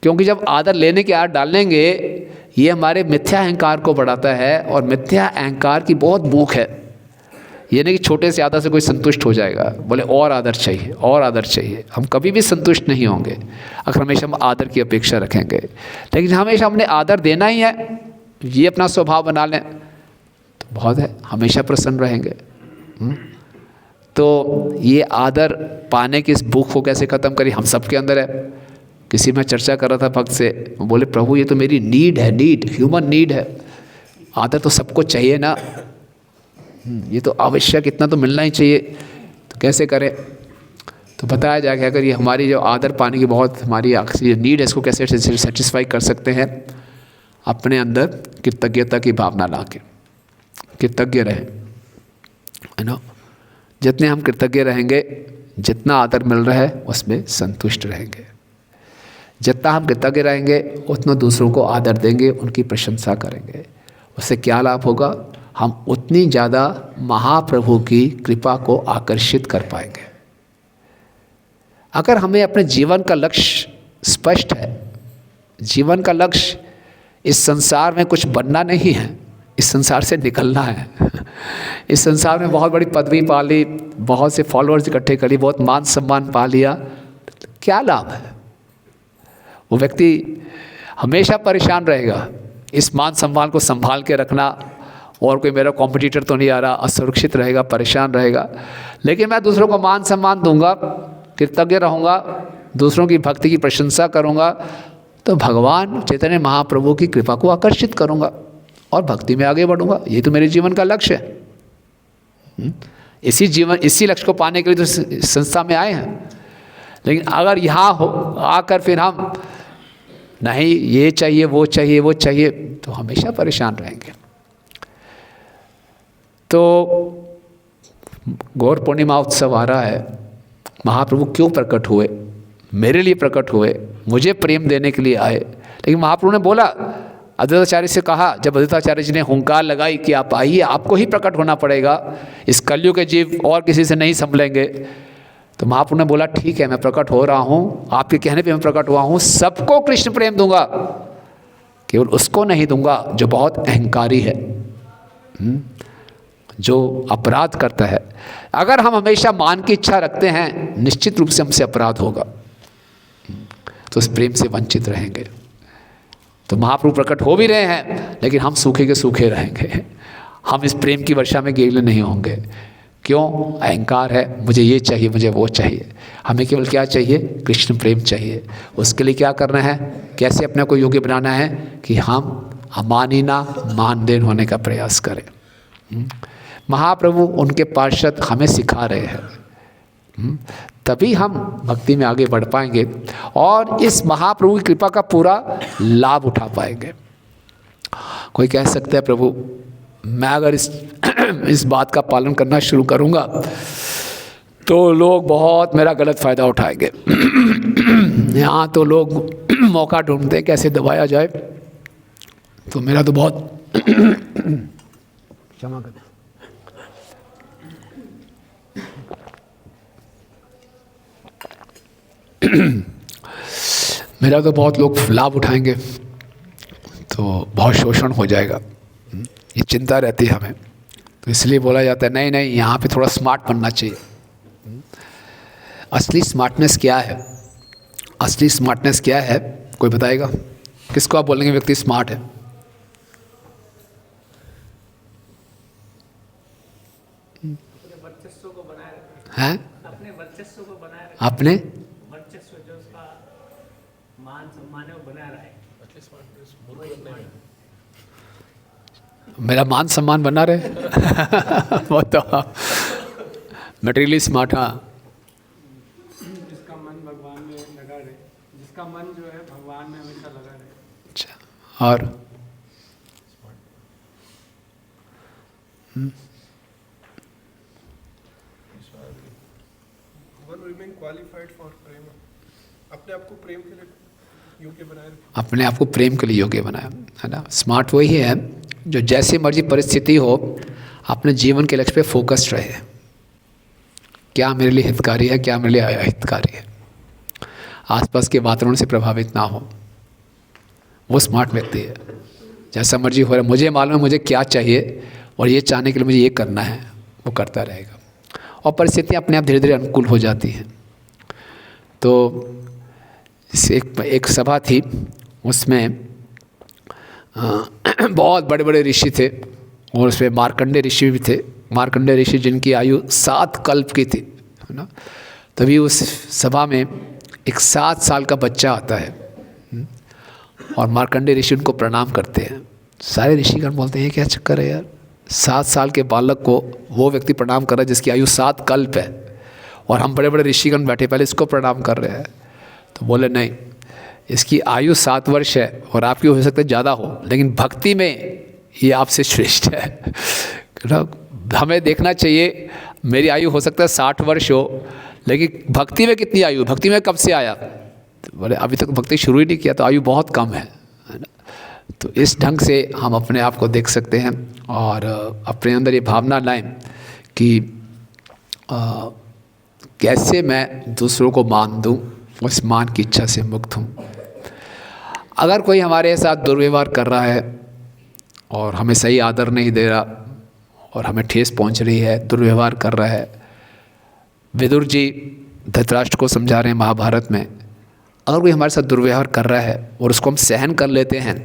क्योंकि जब आदर लेने की आदत डालेंगे ये हमारे मिथ्या अहंकार को बढ़ाता है, और मिथ्या अहंकार की बहुत भूख है। ये नहीं कि छोटे से आदर से कोई संतुष्ट हो जाएगा, बोले और आदर चाहिए और आदर चाहिए। हम कभी भी संतुष्ट नहीं होंगे अगर हमेशा हम आदर की अपेक्षा रखेंगे। लेकिन हमेशा हमने आदर देना ही है, ये अपना स्वभाव बना लें तो बहुत है, हमेशा प्रसन्न रहेंगे। तो ये आदर पाने की इस भूख को कैसे ख़त्म करें, हम सबके अंदर है। किसी में चर्चा कर रहा था भक्त से, बोले प्रभु ये तो मेरी नीड है, नीड, ह्यूमन नीड है, आदर तो सबको चाहिए ना, ये तो आवश्यक, इतना तो मिलना ही चाहिए, तो कैसे करें। तो बताया जाए कि अगर ये हमारी जो आदर पाने की बहुत हमारी नीड है, इसको कैसे सेटिस्फाई कर सकते हैं, अपने अंदर कृतज्ञता की भावना ला के कृतज्ञ रहें, है ना। जितने हम कृतज्ञ रहेंगे, जितना आदर मिल रहा है उसमें संतुष्ट रहेंगे। जितना हम कृतज्ञ रहेंगे उतना दूसरों को आदर देंगे, उनकी प्रशंसा करेंगे। उससे क्या लाभ होगा, हम उतनी ज़्यादा महाप्रभु की कृपा को आकर्षित कर पाएंगे। अगर हमें अपने जीवन का लक्ष्य स्पष्ट है, जीवन का लक्ष्य इस संसार में कुछ बनना नहीं है, इस संसार से निकलना है। इस संसार में बहुत बड़ी पदवी पा ली, बहुत से फॉलोअर्स इकट्ठे कर ली, बहुत मान सम्मान पा लिया, क्या लाभ है। वो व्यक्ति हमेशा परेशान रहेगा, इस मान सम्मान को संभाल के रखना, और कोई मेरा कॉम्पिटिटर तो नहीं आ रहा, असुरक्षित रहेगा, परेशान रहेगा। लेकिन मैं दूसरों को मान सम्मान दूंगा, कृतज्ञ रहूँगा, दूसरों की भक्ति की प्रशंसा करूँगा, तो भगवान चैतन्य महाप्रभु की कृपा को आकर्षित करूँगा और भक्ति में आगे बढ़ूँगा। ये तो मेरे जीवन का लक्ष्य है। इसी लक्ष्य को पाने के लिए तो संस्था में आए हैं। लेकिन अगर यहाँ हो आकर फिर हम नहीं ये चाहिए वो चाहिए वो चाहिए, तो हमेशा परेशान रहेंगे। तो गौर पूर्णिमा उत्सव आ रहा है, महाप्रभु क्यों प्रकट हुए, मेरे लिए प्रकट हुए, मुझे प्रेम देने के लिए आए। लेकिन महाप्रभु ने बोला, अद्वैताचार्य से कहा, जब अद्वैताचार्य जी ने हुंकार लगाई कि आप आइए, आपको ही प्रकट होना पड़ेगा, इस कलयुग के जीव और किसी से नहीं संभलेंगे, तो महाप्रभु ने बोला ठीक है मैं प्रकट हो रहा हूँ, आपके कहने पे मैं प्रकट हुआ हूँ, सबको कृष्ण प्रेम दूंगा, केवल उसको नहीं दूंगा जो बहुत अहंकारी है, जो अपराध करता है। अगर हम हमेशा मान की इच्छा रखते हैं, निश्चित रूप से हमसे अपराध होगा, तो उस प्रेम से वंचित रहेंगे। तो महाप्रभु प्रकट हो भी रहे हैं, लेकिन हम सूखे के सूखे रहेंगे, हम इस प्रेम की वर्षा में गीले नहीं होंगे। क्यों? अहंकार है, मुझे ये चाहिए, मुझे वो चाहिए। हमें केवल क्या चाहिए? कृष्ण प्रेम चाहिए। उसके लिए क्या करना है, कैसे अपने को योग्य बनाना है कि हम अमानी ना मानदेन होने का प्रयास करें। महाप्रभु उनके पार्षद हमें सिखा रहे हैं, तभी हम भक्ति में आगे बढ़ पाएंगे और इस महाप्रभु की कृपा का पूरा लाभ उठा पाएंगे। कोई कह सकता है प्रभु मैं अगर इस बात का पालन करना शुरू करूंगा तो लोग बहुत मेरा गलत फ़ायदा उठाएंगे। यहाँ तो लोग मौका ढूंढते हैं कैसे दबाया जाए, तो मेरा तो बहुत क्षमा कर, मेरा तो बहुत लोग लाभ उठाएंगे, तो बहुत शोषण हो जाएगा, ये चिंता रहती है हमें। तो इसलिए बोला जाता है नहीं नहीं, यहाँ पे थोड़ा स्मार्ट बनना चाहिए। असली स्मार्टनेस क्या है? असली स्मार्टनेस क्या है, कोई बताएगा? किसको आप बोलेंगे व्यक्ति स्मार्ट है? अपने वर्चस्व को बनाए हैं? अपने वर्चस्व को बनाए रखे, अपने वर्चस्व जो उसका मान सम्मान है वो बनाए रहे। मेरा मान सम्मान बना रहे वो तो मटेरियली स्मार्ट। हाँ, जिसका मन भगवान में लगा रहे, जिसका मन जो है भगवान में हमेशा लगा रहे। अच्छा, और क्वालिफाइड फॉर प्रेम, अपने आप को प्रेम के लिए योग्य बनाए, अपने आप को प्रेम के लिए योग्य बनाया, है ना। स्मार्ट वही है जो जैसी मर्जी परिस्थिति हो अपने जीवन के लक्ष्य पे फोकस्ड रहे। क्या मेरे लिए हितकारी है, क्या मेरे लिए अहितकारी है, आसपास के वातावरण से प्रभावित ना हो, वो स्मार्ट व्यक्ति है। जैसा मर्जी हो रहा है, मुझे मालूम है मुझे क्या चाहिए और ये चाहने के लिए मुझे ये करना है, वो करता रहेगा और परिस्थितियाँ अपने आप धीरे धीरे अनुकूल हो जाती हैं। तो एक सभा थी, उसमें बहुत बड़े बड़े ऋषि थे और उसमें मार्कंडेय ऋषि भी थे। मार्कंडेय ऋषि जिनकी आयु 7 कल्प की थी, है ना। तभी उस सभा में एक 7 साल का बच्चा आता है और मार्कंडेय ऋषि उनको प्रणाम करते हैं। सारे ऋषिगण बोलते हैं ये क्या चक्कर है यार, 7 साल के बालक को वो व्यक्ति प्रणाम कर रहा है जिसकी आयु 7 कल्प है, और हम बड़े बड़े ऋषिगण बैठे पहले इसको प्रणाम कर रहे हैं। तो बोले नहीं, इसकी आयु 7 वर्ष है और आपकी हो सकता है ज़्यादा हो, लेकिन भक्ति में ये आपसे श्रेष्ठ है। हमें देखना चाहिए, मेरी आयु हो सकता है 60 वर्ष हो, लेकिन भक्ति में कितनी आयु, भक्ति में कब से आया। तो बोले अभी तक भक्ति शुरू ही नहीं किया, तो आयु बहुत कम है ना। तो इस ढंग से हम अपने आप को देख सकते हैं और अपने अंदर ये भावना लाएं कि कैसे मैं दूसरों को मान दूं, उस मान की इच्छा से मुक्त हूं। अगर कोई हमारे साथ दुर्व्यवहार कर रहा है और हमें सही आदर नहीं दे रहा और हमें ठेस पहुंच रही है, दुर्व्यवहार कर रहा है, विदुर जी धृतराष्ट्र को समझा रहे हैं महाभारत में, अगर कोई हमारे साथ दुर्व्यवहार कर रहा है और उसको हम सहन कर लेते हैं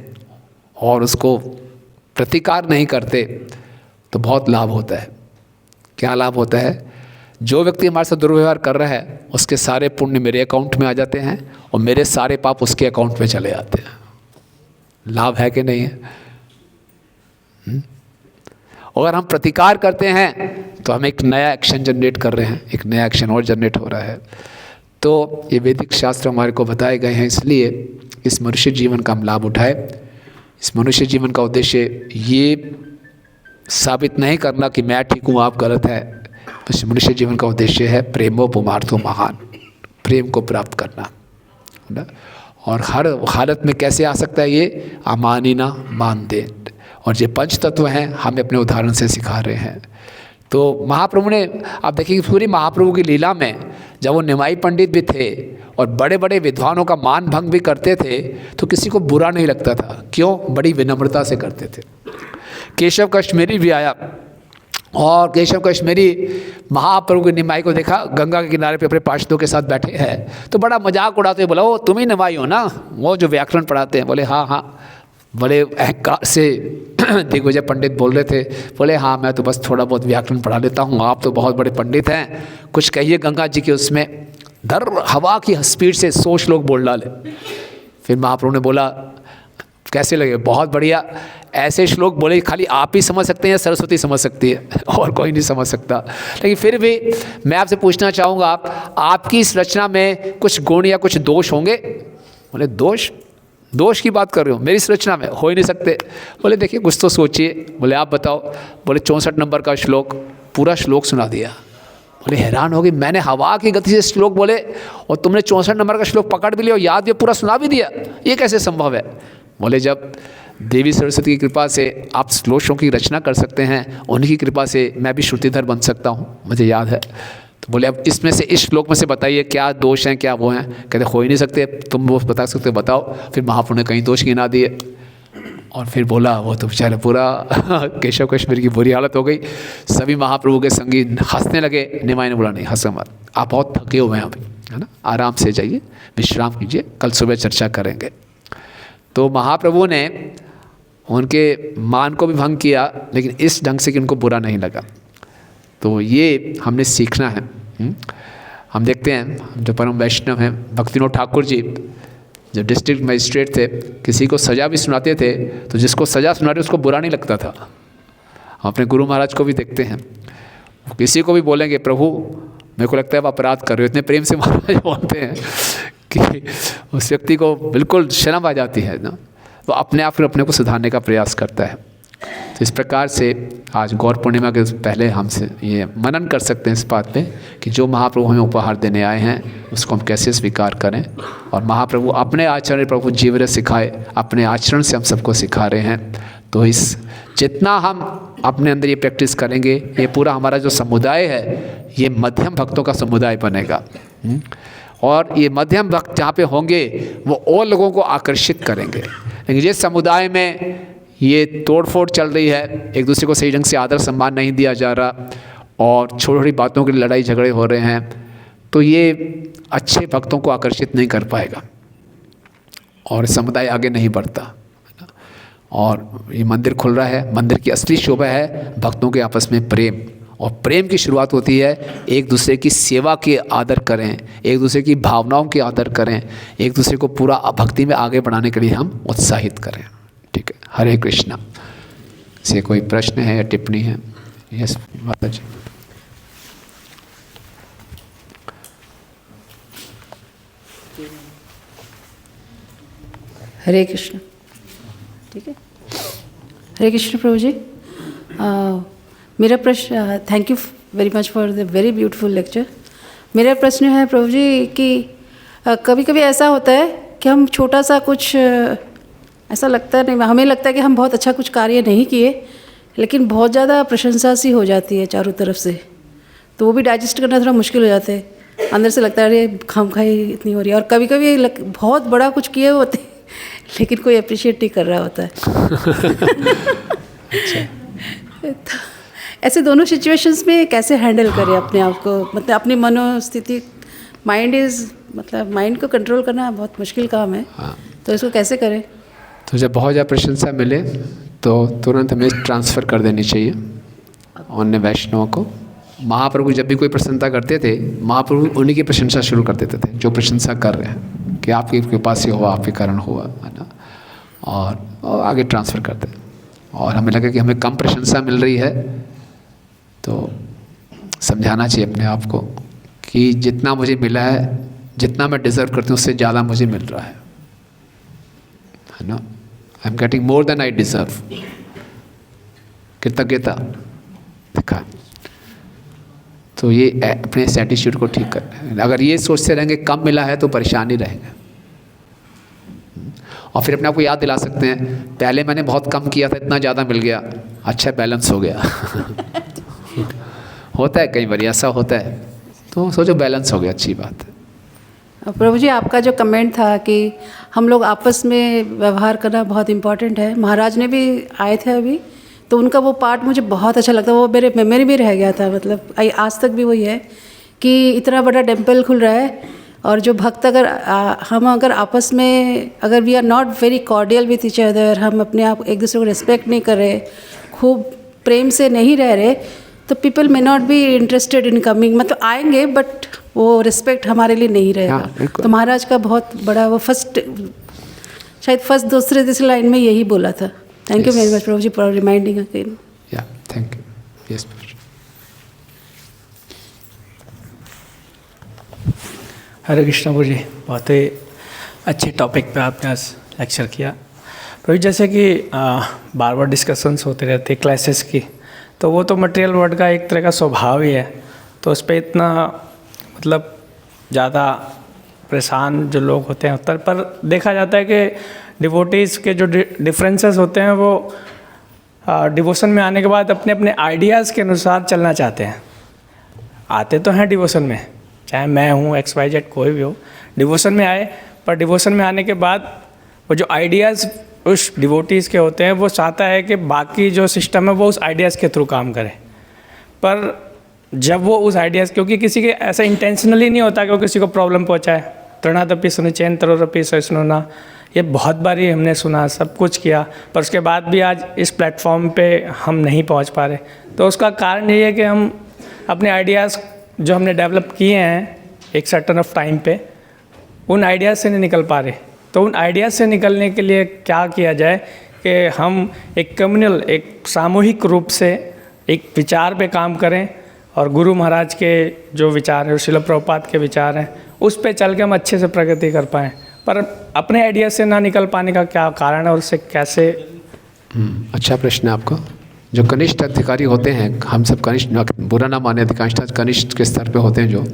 और उसको प्रतिकार नहीं करते, तो बहुत लाभ होता है। क्या लाभ होता है? जो व्यक्ति हमारे साथ दुर्व्यवहार कर रहा है उसके सारे पुण्य मेरे अकाउंट में आ जाते हैं और मेरे सारे पाप उसके अकाउंट में चले जाते हैं। लाभ है कि नहीं है? अगर हम प्रतिकार करते हैं तो हम एक नया एक्शन जनरेट कर रहे हैं, एक नया एक्शन और जनरेट हो रहा है। तो ये वैदिक शास्त्र हमारे को बताए गए हैं, इसलिए इस मनुष्य जीवन का हम लाभ उठाए। इस मनुष्य जीवन का उद्देश्य ये साबित नहीं करना कि मैं ठीक हूँ आप गलत है। इस मनुष्य जीवन का उद्देश्य है प्रेमो पुमार्थो महान, प्रेम को प्राप्त करना, है ना। और हर हालत में कैसे आ सकता है ये? अमानिना मान दे। और ये पंच तत्व हैं, हमें अपने उदाहरण से सिखा रहे हैं। तो महाप्रभु ने, आप देखिए पूरी महाप्रभु की लीला में जब वो निमाई पंडित भी थे और बड़े बड़े विद्वानों का मान भंग भी करते थे तो किसी को बुरा नहीं लगता था। क्यों? बड़ी विनम्रता से करते थे। केशव कश्मीरी भी आया और केशव कश्मीरी महाप्रभु की निमाई को देखा, गंगा के किनारे पे अपने पार्षदों के साथ बैठे हैं, तो बड़ा मजाक उड़ाते हुए बोला, वो तुम ही निमाई हो ना, वो जो व्याकरण पढ़ाते हैं? बोले हाँ हाँ। बड़े अहंकार से दिग्विजय पंडित बोल रहे थे, बोले हाँ मैं तो बस थोड़ा बहुत व्याकरण पढ़ा लेता हूँ, आप तो बहुत बड़े पंडित हैं, कुछ कहिए गंगा जी के उसमें। धर हवा की स्पीड से 100 श्लोक बोल डाले। फिर महाप्रभु ने बोला कैसे लगे? बहुत बढ़िया। ऐसे श्लोक बोले खाली आप ही समझ सकते हैं या सरस्वती समझ सकती है, और कोई नहीं समझ सकता। लेकिन फिर भी मैं आपसे पूछना चाहूँगा, आपकी इस रचना में कुछ गुण या कुछ दोष होंगे? बोले दोष की बात कर रहे हो? मेरी इस रचना में हो ही नहीं सकते। बोले देखिए कुछ तो सोचिए। बोले आप बताओ। बोले 64 नंबर का श्लोक, पूरा श्लोक सुना दिया। बोले हैरान हो गई, मैंने हवा की गति से श्लोक बोले और तुमने 64 नंबर का श्लोक पकड़ भी लिया और याद भी पूरा सुना भी दिया, ये कैसे संभव है? बोले जब देवी सरस्वती की कृपा से आप श्लोकों की रचना कर सकते हैं, उनकी कृपा से मैं भी श्रुतिधर बन सकता हूँ, मुझे याद है। तो बोले अब इसमें से, इस श्लोक में से बताइए क्या दोष हैं, क्या वो हैं? कहते हो ही नहीं सकते, तुम वो बता सकते हो, बताओ। फिर महाप्रभु ने कई दोष गिना दिए और फिर बोला, वो तो बेचारे पूरा केशव कश्मीर की बुरी हालत हो गई। सभी महाप्रभु के संगी हंसने लगे। निमाई ने बोला नहीं हंसो मत, आप बहुत थके हुए हैं अभी, है ना, आराम से जाइए, विश्राम कीजिए, कल सुबह चर्चा करेंगे। तो महाप्रभु ने उनके मान को भी भंग किया, लेकिन इस ढंग से कि उनको बुरा नहीं लगा। तो ये हमने सीखना है। हम देखते हैं जो परम वैष्णव हैं भक्तिविनोद ठाकुर जी, जो डिस्ट्रिक्ट मजिस्ट्रेट थे, किसी को सज़ा भी सुनाते थे तो जिसको सज़ा सुना रहे उसको बुरा नहीं लगता था। हम अपने गुरु महाराज को भी देखते हैं, किसी को भी बोलेंगे प्रभु मेरे को लगता है आप अपराध कर रहे हो, इतने प्रेम से महाराज बोलते हैं कि उस व्यक्ति को बिल्कुल शर्म आ जाती है ना, तो अपने आप फिर अपने को सुधारने का प्रयास करता है। तो इस प्रकार से आज गौर पूर्णिमा के पहले हमसे ये मनन कर सकते हैं इस बात पे कि जो महाप्रभु हमें उपहार देने आए हैं उसको हम कैसे स्वीकार करें। और महाप्रभु अपने आचरण प्रभु जीवन सिखाए, अपने आचरण से हम सबको सिखा रहे हैं। तो इस जितना हम अपने अंदर ये प्रैक्टिस करेंगे, ये पूरा हमारा जो समुदाय है ये मध्यम भक्तों का समुदाय बनेगा। और ये मध्यम भक्त जहाँ पे होंगे वो और लोगों को आकर्षित करेंगे। लेकिन जिस समुदाय में ये तोड़फोड़ चल रही है, एक दूसरे को सही ढंग से आदर सम्मान नहीं दिया जा रहा और छोटी छोटी बातों के लिए लड़ाई झगड़े हो रहे हैं, तो ये अच्छे भक्तों को आकर्षित नहीं कर पाएगा और समुदाय आगे नहीं बढ़ता। और ये मंदिर खुल रहा है, मंदिर की असली शोभा है भक्तों के आपस में प्रेम, और प्रेम की शुरुआत होती है एक दूसरे की सेवा के आदर करें, एक दूसरे की भावनाओं के आदर करें, एक दूसरे को पूरा भक्ति में आगे बढ़ाने के लिए हम उत्साहित करें। ठीक है, हरे कृष्णा। से कोई प्रश्न है या टिप्पणी है? यस माता जी। हरे कृष्ण। ठीक है, हरे कृष्ण प्रभु जी। मेरा प्रश्न, thank you very much for the very beautiful lecture. मेरा प्रश्न है प्रभु जी कि कभी कभी ऐसा होता है कि हम छोटा सा कुछ ऐसा लगता है, नहीं हमें लगता है कि हम बहुत अच्छा कुछ कार्य नहीं किए, लेकिन बहुत ज़्यादा प्रशंसा सी हो जाती है चारों तरफ से, तो वो भी डाइजेस्ट करना थोड़ा मुश्किल हो जाता है। अंदर से लगता है अरे खामखाई इतनी हो रही है, और कभी कभी बहुत बड़ा कुछ किए होते हैं लेकिन कोई अप्रिशिएट नहीं कर रहा होता है। तो ऐसे दोनों सिचुएशंस में कैसे हैंडल करें अपने आप को, मतलब अपनी मनोस्थिति, माइंड को कंट्रोल करना बहुत मुश्किल काम है। हाँ। तो इसको कैसे करें? तो जब बहुत ज़्यादा प्रशंसा मिले तो तुरंत हमें ट्रांसफ़र कर देनी चाहिए अन्य वैष्णवों को। महाप्रभु जब भी कोई प्रशंसा करते थे, महाप्रभु उन्हीं की प्रशंसा शुरू कर देते थे जो प्रशंसा कर रहे हैं, कि आपकी कृपा से हुआ, आपके कारण हुआ, है ना, और आगे ट्रांसफ़र करते हैं। और हमें लगे कि हमें कम प्रशंसा मिल रही है तो समझाना चाहिए अपने आप को कि जितना मुझे मिला है, जितना मैं डिज़र्व करती हूँ उससे ज़्यादा मुझे मिल रहा है ना। I am getting more than I deserve. कृतज्ञता दिखा। तो ये अपने इस एटीट्यूड को ठीक करना है। अगर ये सोचते रहेंगे कम मिला है तो परेशानी रहेंगे। और फिर अपने आप को याद दिला सकते हैं, पहले मैंने बहुत कम किया था, इतना ज़्यादा मिल गया, अच्छा बैलेंस हो गया। होता है कई बार ऐसा होता है, तो सोचो बैलेंस हो गया, अच्छी बात है। प्रभु जी, आपका जो कमेंट था कि हम लोग आपस में व्यवहार करना बहुत इम्पोर्टेंट है, महाराज ने भी आए थे अभी, तो उनका वो पार्ट मुझे बहुत अच्छा लगता है, वो मेरे मेमोरी में रह गया था। मतलब आज तक भी वही है कि इतना बड़ा टेम्पल खुल रहा है और जो भक्त हम अगर आपस में अगर we are not very cordial with each other, हम अपने आप एक दूसरे को रिस्पेक्ट नहीं कर रहे, खूब प्रेम से नहीं रह रहे, तो people may not be interested in coming. मतलब आएंगे बट वो रिस्पेक्ट हमारे लिए नहीं रहेगा। तो महाराज का बहुत बड़ा वो शायद फर्स्ट दूसरे तीसरे लाइन में यही बोला था। Thank you very much Prabhu ji for reminding again. Yeah thank you. Yes. Hare Krishna Prabhu ji, बहुत ही अच्छे टॉपिक पे आपने आज लेक्चर किया प्रभु। जैसे कि बार बार डिस्कशंस होते रहते क्लासेस की, तो वो तो मटेरियल वर्ल्ड का एक तरह का स्वभाव ही है, तो उस पर इतना मतलब ज़्यादा परेशान जो लोग होते हैं उत्तर पर देखा जाता है कि डिवोटीज़ के जो डिफरेंसेस होते हैं वो डिवोशन में आने के बाद अपने अपने आइडियाज़ के अनुसार चलना चाहते हैं। आते तो हैं डिवोशन में, चाहे मैं हूँ XYZ कोई भी हो, डिवोशन में आए, पर डिवोशन में आने के बाद वो जो आइडियाज़ उस डिवोटीज़ के होते हैं वो चाहता है कि बाकी जो सिस्टम है वो उस आइडियाज़ के थ्रू काम करे। पर जब वो उस आइडियाज़, क्योंकि किसी के ऐसा इंटेंशनली नहीं होता कि वो किसी को प्रॉब्लम पहुँचाए, तृणादपि सुनिचैन तरोरपि सहिष्णुना, ये बहुत बार ही हमने सुना, सब कुछ किया, पर उसके बाद भी आज इस प्लेटफॉर्म पे हम नहीं पहुंच पा रहे। तो उसका कारण यही है कि हम अपने आइडियाज़ जो हमने डेवलप किए हैं एक सर्टन ऑफ टाइम पे, उन आइडियाज़ से नहीं निकल पा रहे। तो उन आइडियाज़ से निकलने के लिए क्या किया जाए कि हम एक कम्युनल, एक सामूहिक रूप से एक विचार पे काम करें, और गुरु महाराज के जो विचार हैं, श्रील प्रभुपाद के विचार हैं, उस पे चल के हम अच्छे से प्रगति कर पाएँ। पर अपने आइडिया से ना निकल पाने का क्या कारण है और उससे कैसे? अच्छा प्रश्न है आपका। जो कनिष्ठ अधिकारी होते हैं, हम सब कनिष्ठ, बुरा ना माने, अधिकांशतः कनिष्ठ के स्तर पे होते हैं, जो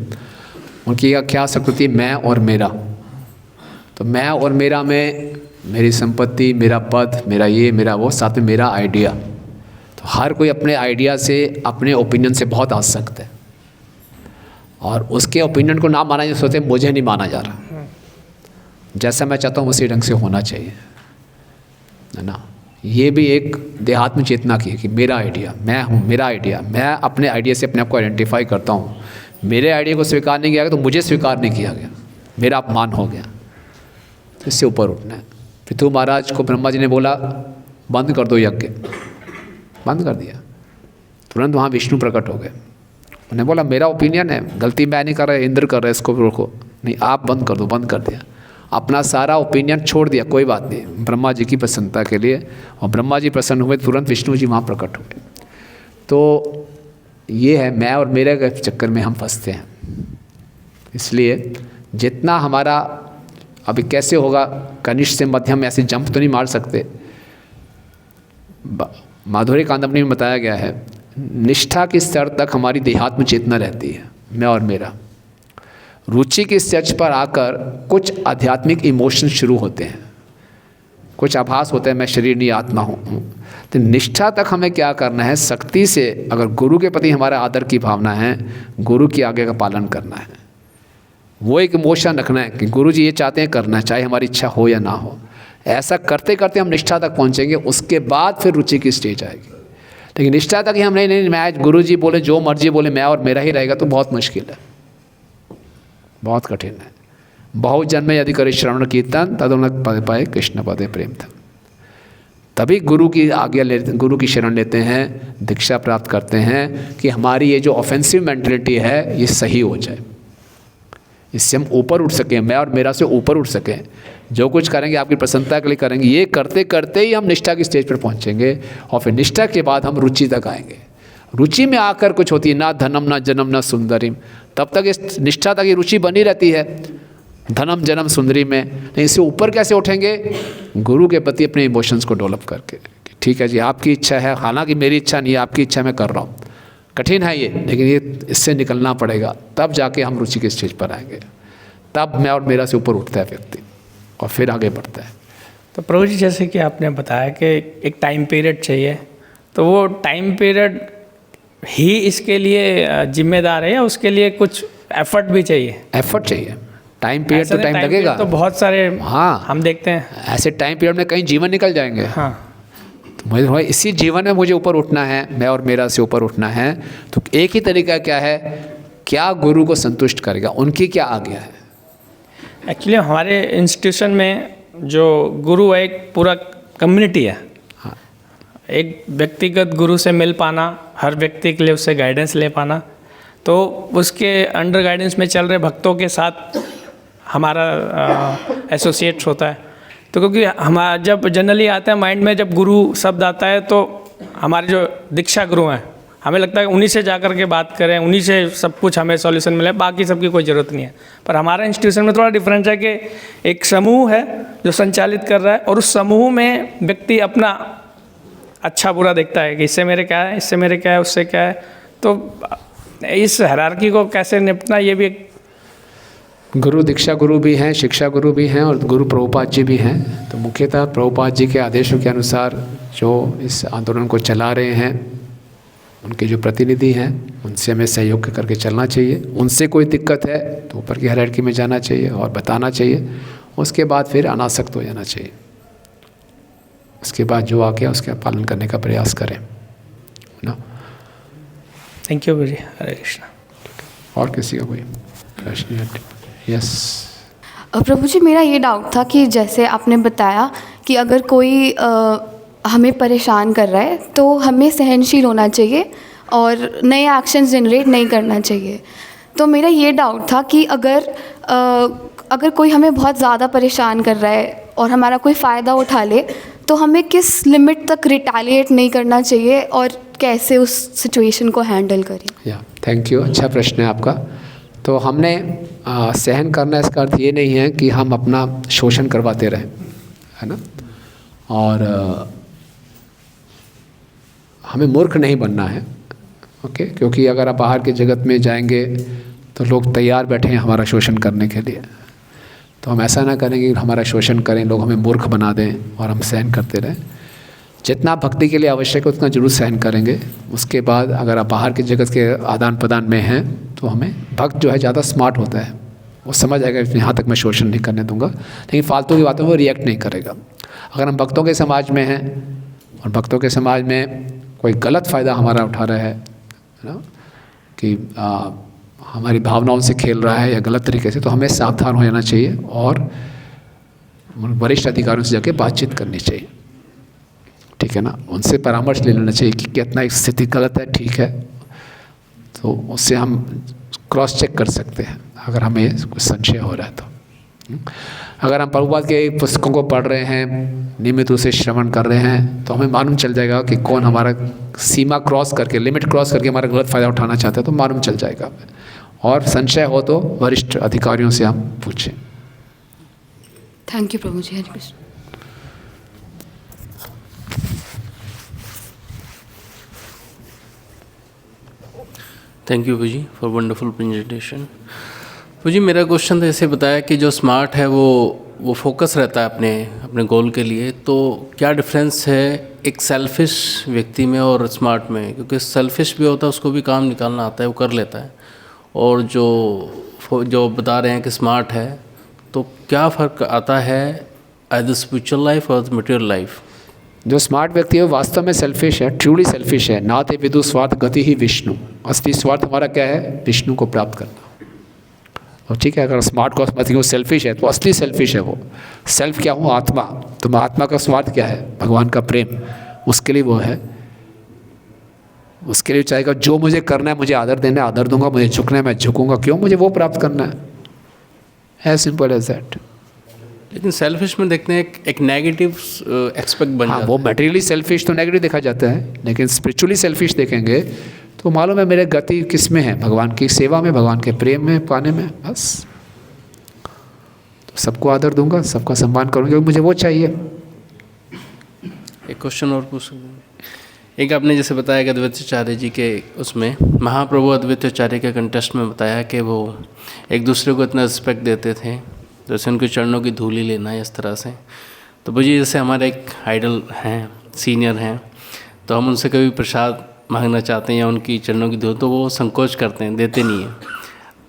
उनकी क्या संस्कृति मैं और मेरा। तो मैं और मेरा में मेरी संपत्ति, मेरा पद, मेरा ये, मेरा वो, साथ में मेरा आइडिया। तो हर कोई अपने आइडिया से, अपने ओपिनियन से बहुत आसक्त है, और उसके ओपिनियन को ना माना जाए, सोचते मुझे नहीं माना जा रहा, जैसा मैं चाहता हूँ उसी ढंग से होना चाहिए, है ना। ये भी एक देहात्म चेतना की है कि मेरा आइडिया, मैं हूँ, मेरा आइडिया, मैं अपने आइडिया से अपने आप को आइडेंटिफाई करता हूँ। मेरे आइडिया को स्वीकार नहीं किया गया तो मुझे स्वीकार नहीं किया गया, मेरा अपमान हो गया। तो इससे ऊपर उठना है। पृथु महाराज को ब्रह्मा जी ने बोला बंद कर दो यज्ञ, बंद कर दिया। तुरंत वहाँ विष्णु प्रकट हो गए। उन्होंने बोला मेरा ओपिनियन है, गलती मैं नहीं कर रहा, इंद्र कर रहा है, इसको रोको। नहीं, आप बंद कर दो। बंद कर दिया, अपना सारा ओपिनियन छोड़ दिया, कोई बात नहीं, ब्रह्मा जी की प्रसन्नता के लिए। और ब्रह्मा जी प्रसन्न हुए, तुरंत विष्णु जी वहाँ प्रकट हुए। तो ये है, मैं और मेरे के चक्कर में हम फंसते हैं। इसलिए जितना हमारा, अभी कैसे होगा, कनिष्ठ से मध्यम ऐसे जंप तो नहीं मार सकते। माधुर्य कादंबरी में बताया गया है, निष्ठा के स्तर तक हमारी देहात्म चेतना रहती है, मैं और मेरा। रुचि के स्तर पर आकर कुछ आध्यात्मिक इमोशन शुरू होते हैं, कुछ आभास होता है मैं शरीर नहीं आत्मा हूँ। तो निष्ठा तक हमें क्या करना है, शक्ति से, अगर गुरु के प्रति हमारा आदर की भावना है, गुरु की आज्ञा का पालन करना है। वो एक इमोशन रखना है कि गुरु जी ये चाहते हैं करना है, चाहे हमारी इच्छा हो या ना हो। ऐसा करते करते हम निष्ठा तक पहुँचेंगे, उसके बाद फिर रुचि की स्टेज आएगी। लेकिन निष्ठा तक ही हम नहीं मैं गुरु जी बोले जो मर्जी बोले मैं और मेरा ही रहेगा, तो बहुत मुश्किल है, बहुत कठिन है। बहुत जन्म यदि करे श्रवण कीर्तन तदुन पद पाए कृष्ण पदे प्रेम था। तभी गुरु की आज्ञा लेते, गुरु की शरण लेते हैं, दीक्षा प्राप्त करते हैं कि हमारी ये जो ऑफेंसिव मेंटलिटी है ये सही हो जाए, इससे हम ऊपर उठ सकें, मैं और मेरा से ऊपर उठ सकें। जो कुछ करेंगे आपकी प्रसन्नता के लिए करेंगे। ये करते करते ही हम निष्ठा की स्टेज पर पहुंचेंगे, और फिर निष्ठा के बाद हम रुचि तक आएंगे। रुचि में आकर कुछ होती है, ना धनम ना जन्म ना सुंदरीम, तब तक इस निष्ठा तक ये रुचि बनी रहती है, धनम जन्म सुंदरी में। नहीं, इससे ऊपर कैसे उठेंगे, गुरु के प्रति अपने इमोशंस को डेवलप करके। ठीक है जी, आपकी इच्छा है, हालांकि मेरी इच्छा नहीं है, आपकी इच्छा मैं कर रहा हूँ। कठिन है ये, लेकिन ये इससे निकलना पड़ेगा, तब जाके हम रुचि के स्टेज पर आएंगे। तब मैं और मेरा से ऊपर उठता है व्यक्ति, और फिर आगे बढ़ता है। तो प्रभु जी, जैसे कि आपने बताया कि एक टाइम पीरियड चाहिए, तो वो टाइम पीरियड ही इसके लिए जिम्मेदार है, या उसके लिए कुछ एफर्ट भी चाहिए? एफर्ट चाहिए। टाइम पीरियड तो टाइम लगेगा, तो बहुत सारे हाँ हम देखते हैं ऐसे टाइम पीरियड में कहीं जीवन निकल जाएंगे। हाँ, तो मुझे इसी जीवन में मुझे ऊपर उठना है, मैं और मेरा से ऊपर उठना है। तो एक ही तरीका क्या है, क्या गुरु को संतुष्ट करेगा, उनकी क्या आज्ञा है। एक्चुअली हमारे इंस्टीट्यूशन में जो गुरु है एक पूरा कम्युनिटी है। हाँ, एक व्यक्तिगत गुरु से मिल पाना, हर व्यक्ति के लिए उससे गाइडेंस ले पाना, तो उसके अंडर गाइडेंस में चल रहे भक्तों के साथ हमारा एसोसिएट्स होता है। तो क्योंकि हमारा जब जनरली आता है माइंड में, जब गुरु शब्द आता है तो हमारे जो दीक्षा गुरु हैं, हमें लगता है उन्हीं से जाकर के बात करें, उन्हीं से सब कुछ हमें सॉल्यूशन मिले, बाकी सबकी कोई ज़रूरत नहीं है। पर हमारा इंस्टीट्यूशन में थोड़ा डिफरेंस है कि एक समूह है जो संचालित कर रहा है, और उस समूह में व्यक्ति अपना अच्छा बुरा देखता है कि इससे मेरे क्या है, इससे मेरे क्या है, उससे क्या है। तो इस हायरार्की को कैसे निपटना, ये भी एक गुरु दीक्षा गुरु भी हैं, शिक्षा गुरु भी हैं, और गुरु प्रभुपाद जी भी हैं। तो मुख्यतः प्रभुपाद जी के आदेशों के अनुसार जो इस आंदोलन को चला रहे हैं, उनके जो प्रतिनिधि हैं, उनसे हमें सहयोग करके चलना चाहिए। उनसे कोई दिक्कत है तो ऊपर की हायरार्की में जाना चाहिए और बताना चाहिए। उसके बाद फिर अनासक्त हो जाना चाहिए। उसके बाद जो आ गया उसका पालन करने का प्रयास करें ना। थैंक यू गुरु जी, हरे कृष्णा। और किसी का कोई प्रश्न? यस प्रभु जी, मेरा ये डाउट था कि जैसे आपने बताया कि अगर कोई हमें परेशान कर रहा है तो हमें सहनशील होना चाहिए और नए एक्शंस जनरेट नहीं करना चाहिए। तो मेरा ये डाउट था कि अगर कोई हमें बहुत ज़्यादा परेशान कर रहा है और हमारा कोई फ़ायदा उठा ले, तो हमें किस लिमिट तक रिटेलिएट नहीं करना चाहिए और कैसे उस सिचुएशन को हैंडल करें? या थैंक यू, अच्छा प्रश्न है आपका। तो हमने सहन करना, इसका अर्थ ये नहीं है कि हम अपना शोषण करवाते रहें, है ना। और हमें मूर्ख नहीं बनना है, ओके। क्योंकि अगर आप बाहर के जगत में जाएंगे तो लोग तैयार बैठे हैं हमारा शोषण करने के लिए। तो हम ऐसा ना करेंगे कि हमारा शोषण करें, लोग हमें मूर्ख बना दें और हम सहन करते रहें। जितना भक्ति के लिए आवश्यक है उतना जरूर सहन करेंगे। उसके बाद अगर आप बाहर के जगत के आदान प्रदान में हैं तो हमें, भक्त जो है ज़्यादा स्मार्ट होता है, वो समझ आएगा कि यहाँ तक मैं शोषण नहीं करने दूंगा, लेकिन फालतू की बातों में वो रिएक्ट नहीं करेगा। अगर हम भक्तों के समाज में हैं और भक्तों के समाज में कोई गलत फ़ायदा हमारा उठा रहा है ना, कि हमारी भावनाओं से खेल रहा है या गलत तरीके से, तो हमें सावधान हो जाना चाहिए और वरिष्ठ अधिकारियों से जाके बातचीत करनी चाहिए, ठीक है ना। उनसे परामर्श ले लेना चाहिए कि कितना स्थिति गलत है, ठीक है, तो उससे हम क्रॉस चेक कर सकते हैं अगर हमें कुछ संशय हो रहा है तो। अगर हम प्रभुपाद के पुस्तकों को पढ़ रहे हैं, नियमित रूप से श्रवण कर रहे हैं, तो हमें मालूम चल जाएगा कि कौन हमारा सीमा क्रॉस करके, लिमिट क्रॉस करके हमारा गलत फ़ायदा उठाना चाहता है, तो मालूम चल जाएगा। और संशय हो तो वरिष्ठ अधिकारियों से हम पूछें। Thank you Prabhu ji. Hare Krishna. Thank you Prabhu ji for wonderful presentation. Prabhu ji मेरा क्वेश्चन था, जैसे बताया कि जो स्मार्ट है वो फोकस रहता है अपने गोल के लिए, तो क्या डिफरेंस है एक सेल्फिश व्यक्ति में और स्मार्ट में? क्योंकि सेल्फिश भी होता है, उसको भी काम निकालना आता है, वो कर लेता है, और जो बता रहे हैं कि स्मार्ट है, तो क्या फ़र्क आता है एज द स्पिरिचुअल लाइफ और मटेरियल लाइफ? जो स्मार्ट व्यक्ति है वो वास्तव में सेल्फिश है, ट्रूली सेल्फिश है। नाते विदु स्वार्थ गति ही विष्णु। असली स्वार्थ हमारा क्या है? विष्णु को प्राप्त करना। और ठीक है, अगर स्मार्ट को समझते वो सेल्फिश है, तो असली सेल्फिश है वो। सेल्फ क्या हूँ? आत्मा। तो आत्मा का स्वार्थ क्या है? भगवान का प्रेम। उसके लिए वो है, उसके लिए चाहेगा जो मुझे करना है, मुझे आदर देना है आदर दूंगा, मुझे झुकना है मैं झुकूंगा। क्यों? मुझे वो प्राप्त करना है। As simple as that. लेकिन सेल्फिश में देखते हैं एक नेगेटिव एक्सपेक्ट बन जाता है। वो मटेरियली सेल्फिश तो नेगेटिव देखा जाता है, लेकिन स्पिरिचुअली सेल्फिश देखेंगे तो मालूम है मेरे गति किस में है? भगवान की सेवा में, भगवान के प्रेम में पाने में। बस तो सबको आदर दूंगा, सबका सम्मान करूंगा, क्योंकि मुझे वो चाहिए। एक क्वेश्चन और पूछ सकते हैं? एक आपने जैसे बताया कि अद्वैताचार्य जी के उसमें महाप्रभु अद्वैताचार्य के कंटेस्ट में बताया कि वो एक दूसरे को इतना रिस्पेक्ट देते थे, जैसे उनके चरणों की धूली लेना है इस तरह से। तो मुझे जैसे हमारे एक आइडल हैं, सीनियर हैं, तो हम उनसे कभी प्रसाद मांगना चाहते हैं या उनकी चरणों की धूल, तो वो संकोच करते हैं, देते नहीं हैं।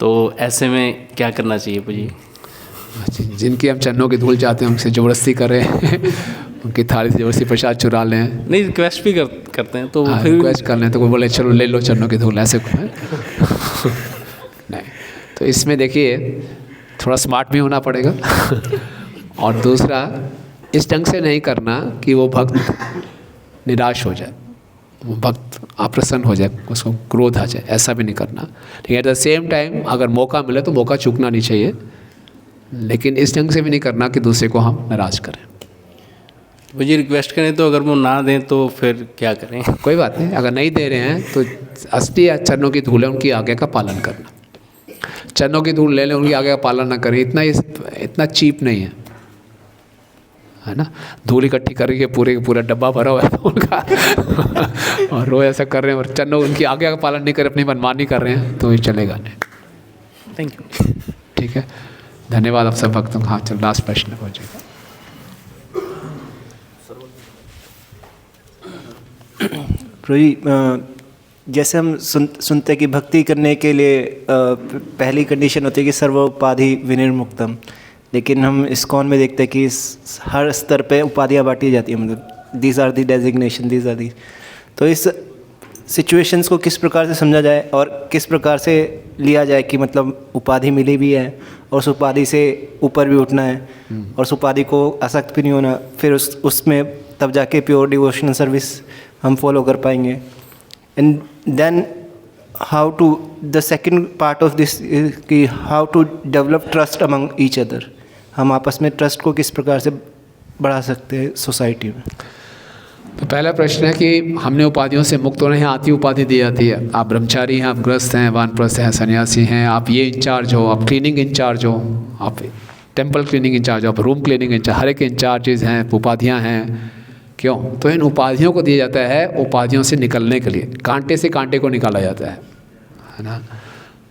तो ऐसे में क्या करना चाहिए जी? जिनकी हम चरणों की धूल चाहते हैं उनसे ज़बरदस्ती करें उनकी थाली से ज़बरदस्ती प्रसाद चुरा लें। नहीं, रिक्वेस्ट भी करते हैं तो फिर रिक्वेस्ट कर लें तो कोई बोले चलो ले लो चरणों की धूल, ऐसे नहीं। तो इसमें देखिए थोड़ा स्मार्ट भी होना पड़ेगा और दूसरा इस ढंग से नहीं करना कि वो भक्त निराश हो जाए, वो भक्त अप्रसन्न हो जाए, उसको क्रोध आ जाए, ऐसा भी नहीं करना। लेकिन एट द सेम टाइम अगर मौका मिले तो मौका चूकना नहीं चाहिए, लेकिन इस ढंग से भी नहीं करना कि दूसरे को हम नाराज़ करें। मुझे रिक्वेस्ट करें तो अगर वो ना दें तो फिर क्या करें? कोई बात नहीं, अगर नहीं दे रहे हैं तो असली चरणों की धूल है, उनकी आज्ञा का पालन करना। चरणों की धूल ले लें, उनकी आज्ञा का पालन ना करें, इतना चीप नहीं है ना। धूल इकट्ठी करके पूरा डब्बा भरा हुआ है तो उनका और रोज ऐसा कर रहे हैं और चरणों उनकी आज्ञा का पालन नहीं कर रहे, अपनी मनमानी कर रहे हैं, तो ये चलेगा नहीं। Thank you. ठीक है, धन्यवाद आप सब भक्तों का। हाँ चलो लास्ट प्रश्न हो जाएगा। जैसे हम सुनते कि भक्ति करने के लिए पहली कंडीशन होती है कि सर्वोपाधि विनिर्मुक्तम, लेकिन हम इस्कॉन में देखते हैं कि हर स्तर पे उपाधियाँ बांटी जाती हैं, मतलब these are the designation, these are the. तो इस सिचुएशंस को किस प्रकार से समझा जाए और किस प्रकार से लिया जाए कि मतलब उपाधि मिली भी है और उस उपाधि से ऊपर भी उठना है और उस उपाधि को आसक्त भी नहीं होना, फिर उसमें तब जाके प्योर डिवोशनल सर्विस हम फॉलो कर पाएंगे। And then how to the second part of this कि how to develop trust among each other, हम आपस में ट्रस्ट को किस प्रकार से बढ़ा सकते हैं सोसाइटी में। तो पहला प्रश्न है कि हमने उपाधियों से मुक्त होना है। आती उपाधि दी जाती है, आप ब्रह्मचारी हैं, आप गृहस्थ हैं, वानप्रस्थ हैं, सन्यासी हैं, आप ये इंचार्ज हो, आप क्लीनिंग इंचार्ज हो, आप टेम्पल क्लीनिंग इंचार्ज हो, आप रूम क्लीनिंग इंचार्ज, हर एक इंचार्जेज हैं, उपाधियाँ हैं। क्यों? तो इन उपाधियों को दिया जाता है उपाधियों से निकलने के लिए, कांटे से कांटे को निकाला जाता है ना।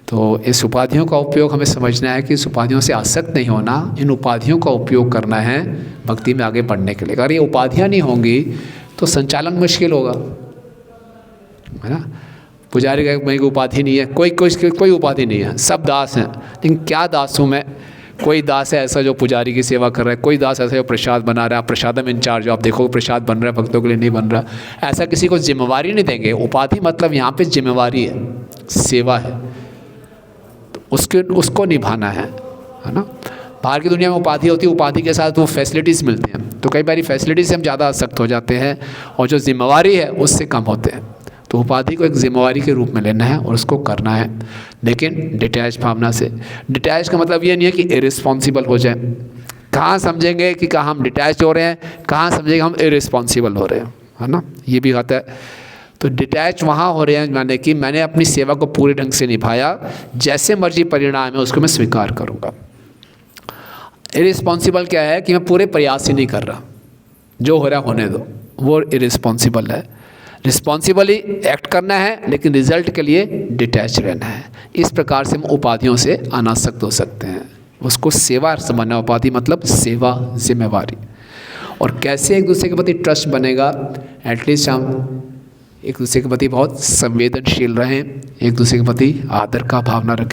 तो इस उपाधियों का उपयोग हमें समझना है कि इस उपाधियों से आसक्त नहीं होना, इन उपाधियों का उपयोग करना है भक्ति में आगे बढ़ने के लिए। अगर ये उपाधियाँ नहीं होंगी तो संचालन मुश्किल होगा, है ना। पुजारी का मेरी उपाधि नहीं है, कोई उपाधि नहीं है, सब दास हैं, लेकिन क्या दास हूँ मैं? कोई दास है ऐसा जो पुजारी की सेवा कर रहा है, कोई दास ऐसा जो प्रसाद बना रहा है, आप प्रसादम इंचार्ज हो, आप देखो प्रसाद बन रहा है भक्तों के लिए नहीं बन रहा, ऐसा किसी को जिम्मेवारी नहीं देंगे। उपाधि मतलब यहाँ पे जिम्मेवारी है, सेवा है, तो उसको निभाना है ना। बाहर की दुनिया में उपाधि होती है, उपाधि के साथ वो फैसिलिटीज़ मिलती हैं, तो कई बार फैसिलिटीज़ से हम ज़्यादा आसक्त हो जाते हैं और जो जिम्मेवारी है उससे कम होते हैं। तो उपाधि को एक जिम्मेवारी के रूप में लेना है और उसको करना है, लेकिन डिटैच भावना से। डिटैच का मतलब ये नहीं है कि इरिस्पॉन्सिबल हो जाए। कहाँ समझेंगे कि कहाँ हम डिटैच हो रहे हैं, कहाँ समझेंगे हम इरिस्पॉन्सिबल हो रहे हैं, है ना, ये भी आता है। तो डिटैच वहाँ हो रहे हैं माने कि मैंने अपनी सेवा को पूरे ढंग से निभाया, जैसे मर्जी परिणाम है उसको मैं स्वीकार करूँगा। इरिस्पॉन्सिबल क्या है कि मैं पूरे प्रयास ही नहीं कर रहा, जो हो रहा होने दो, वो इरिस्पॉन्सिबल है। रिस्पॉन्सिबली एक्ट करना है लेकिन रिजल्ट के लिए डिटैच रहना है। इस प्रकार से हम उपाधियों से अनासक्त हो सकते हैं। उसको सेवा समझना, उपाधि मतलब सेवा, जिम्मेवारी। और कैसे एक दूसरे के प्रति ट्रस्ट बनेगा, एटलीस्ट हम एक दूसरे के प्रति बहुत संवेदनशील रहें, एक दूसरे के प्रति आदर का भावना रखें।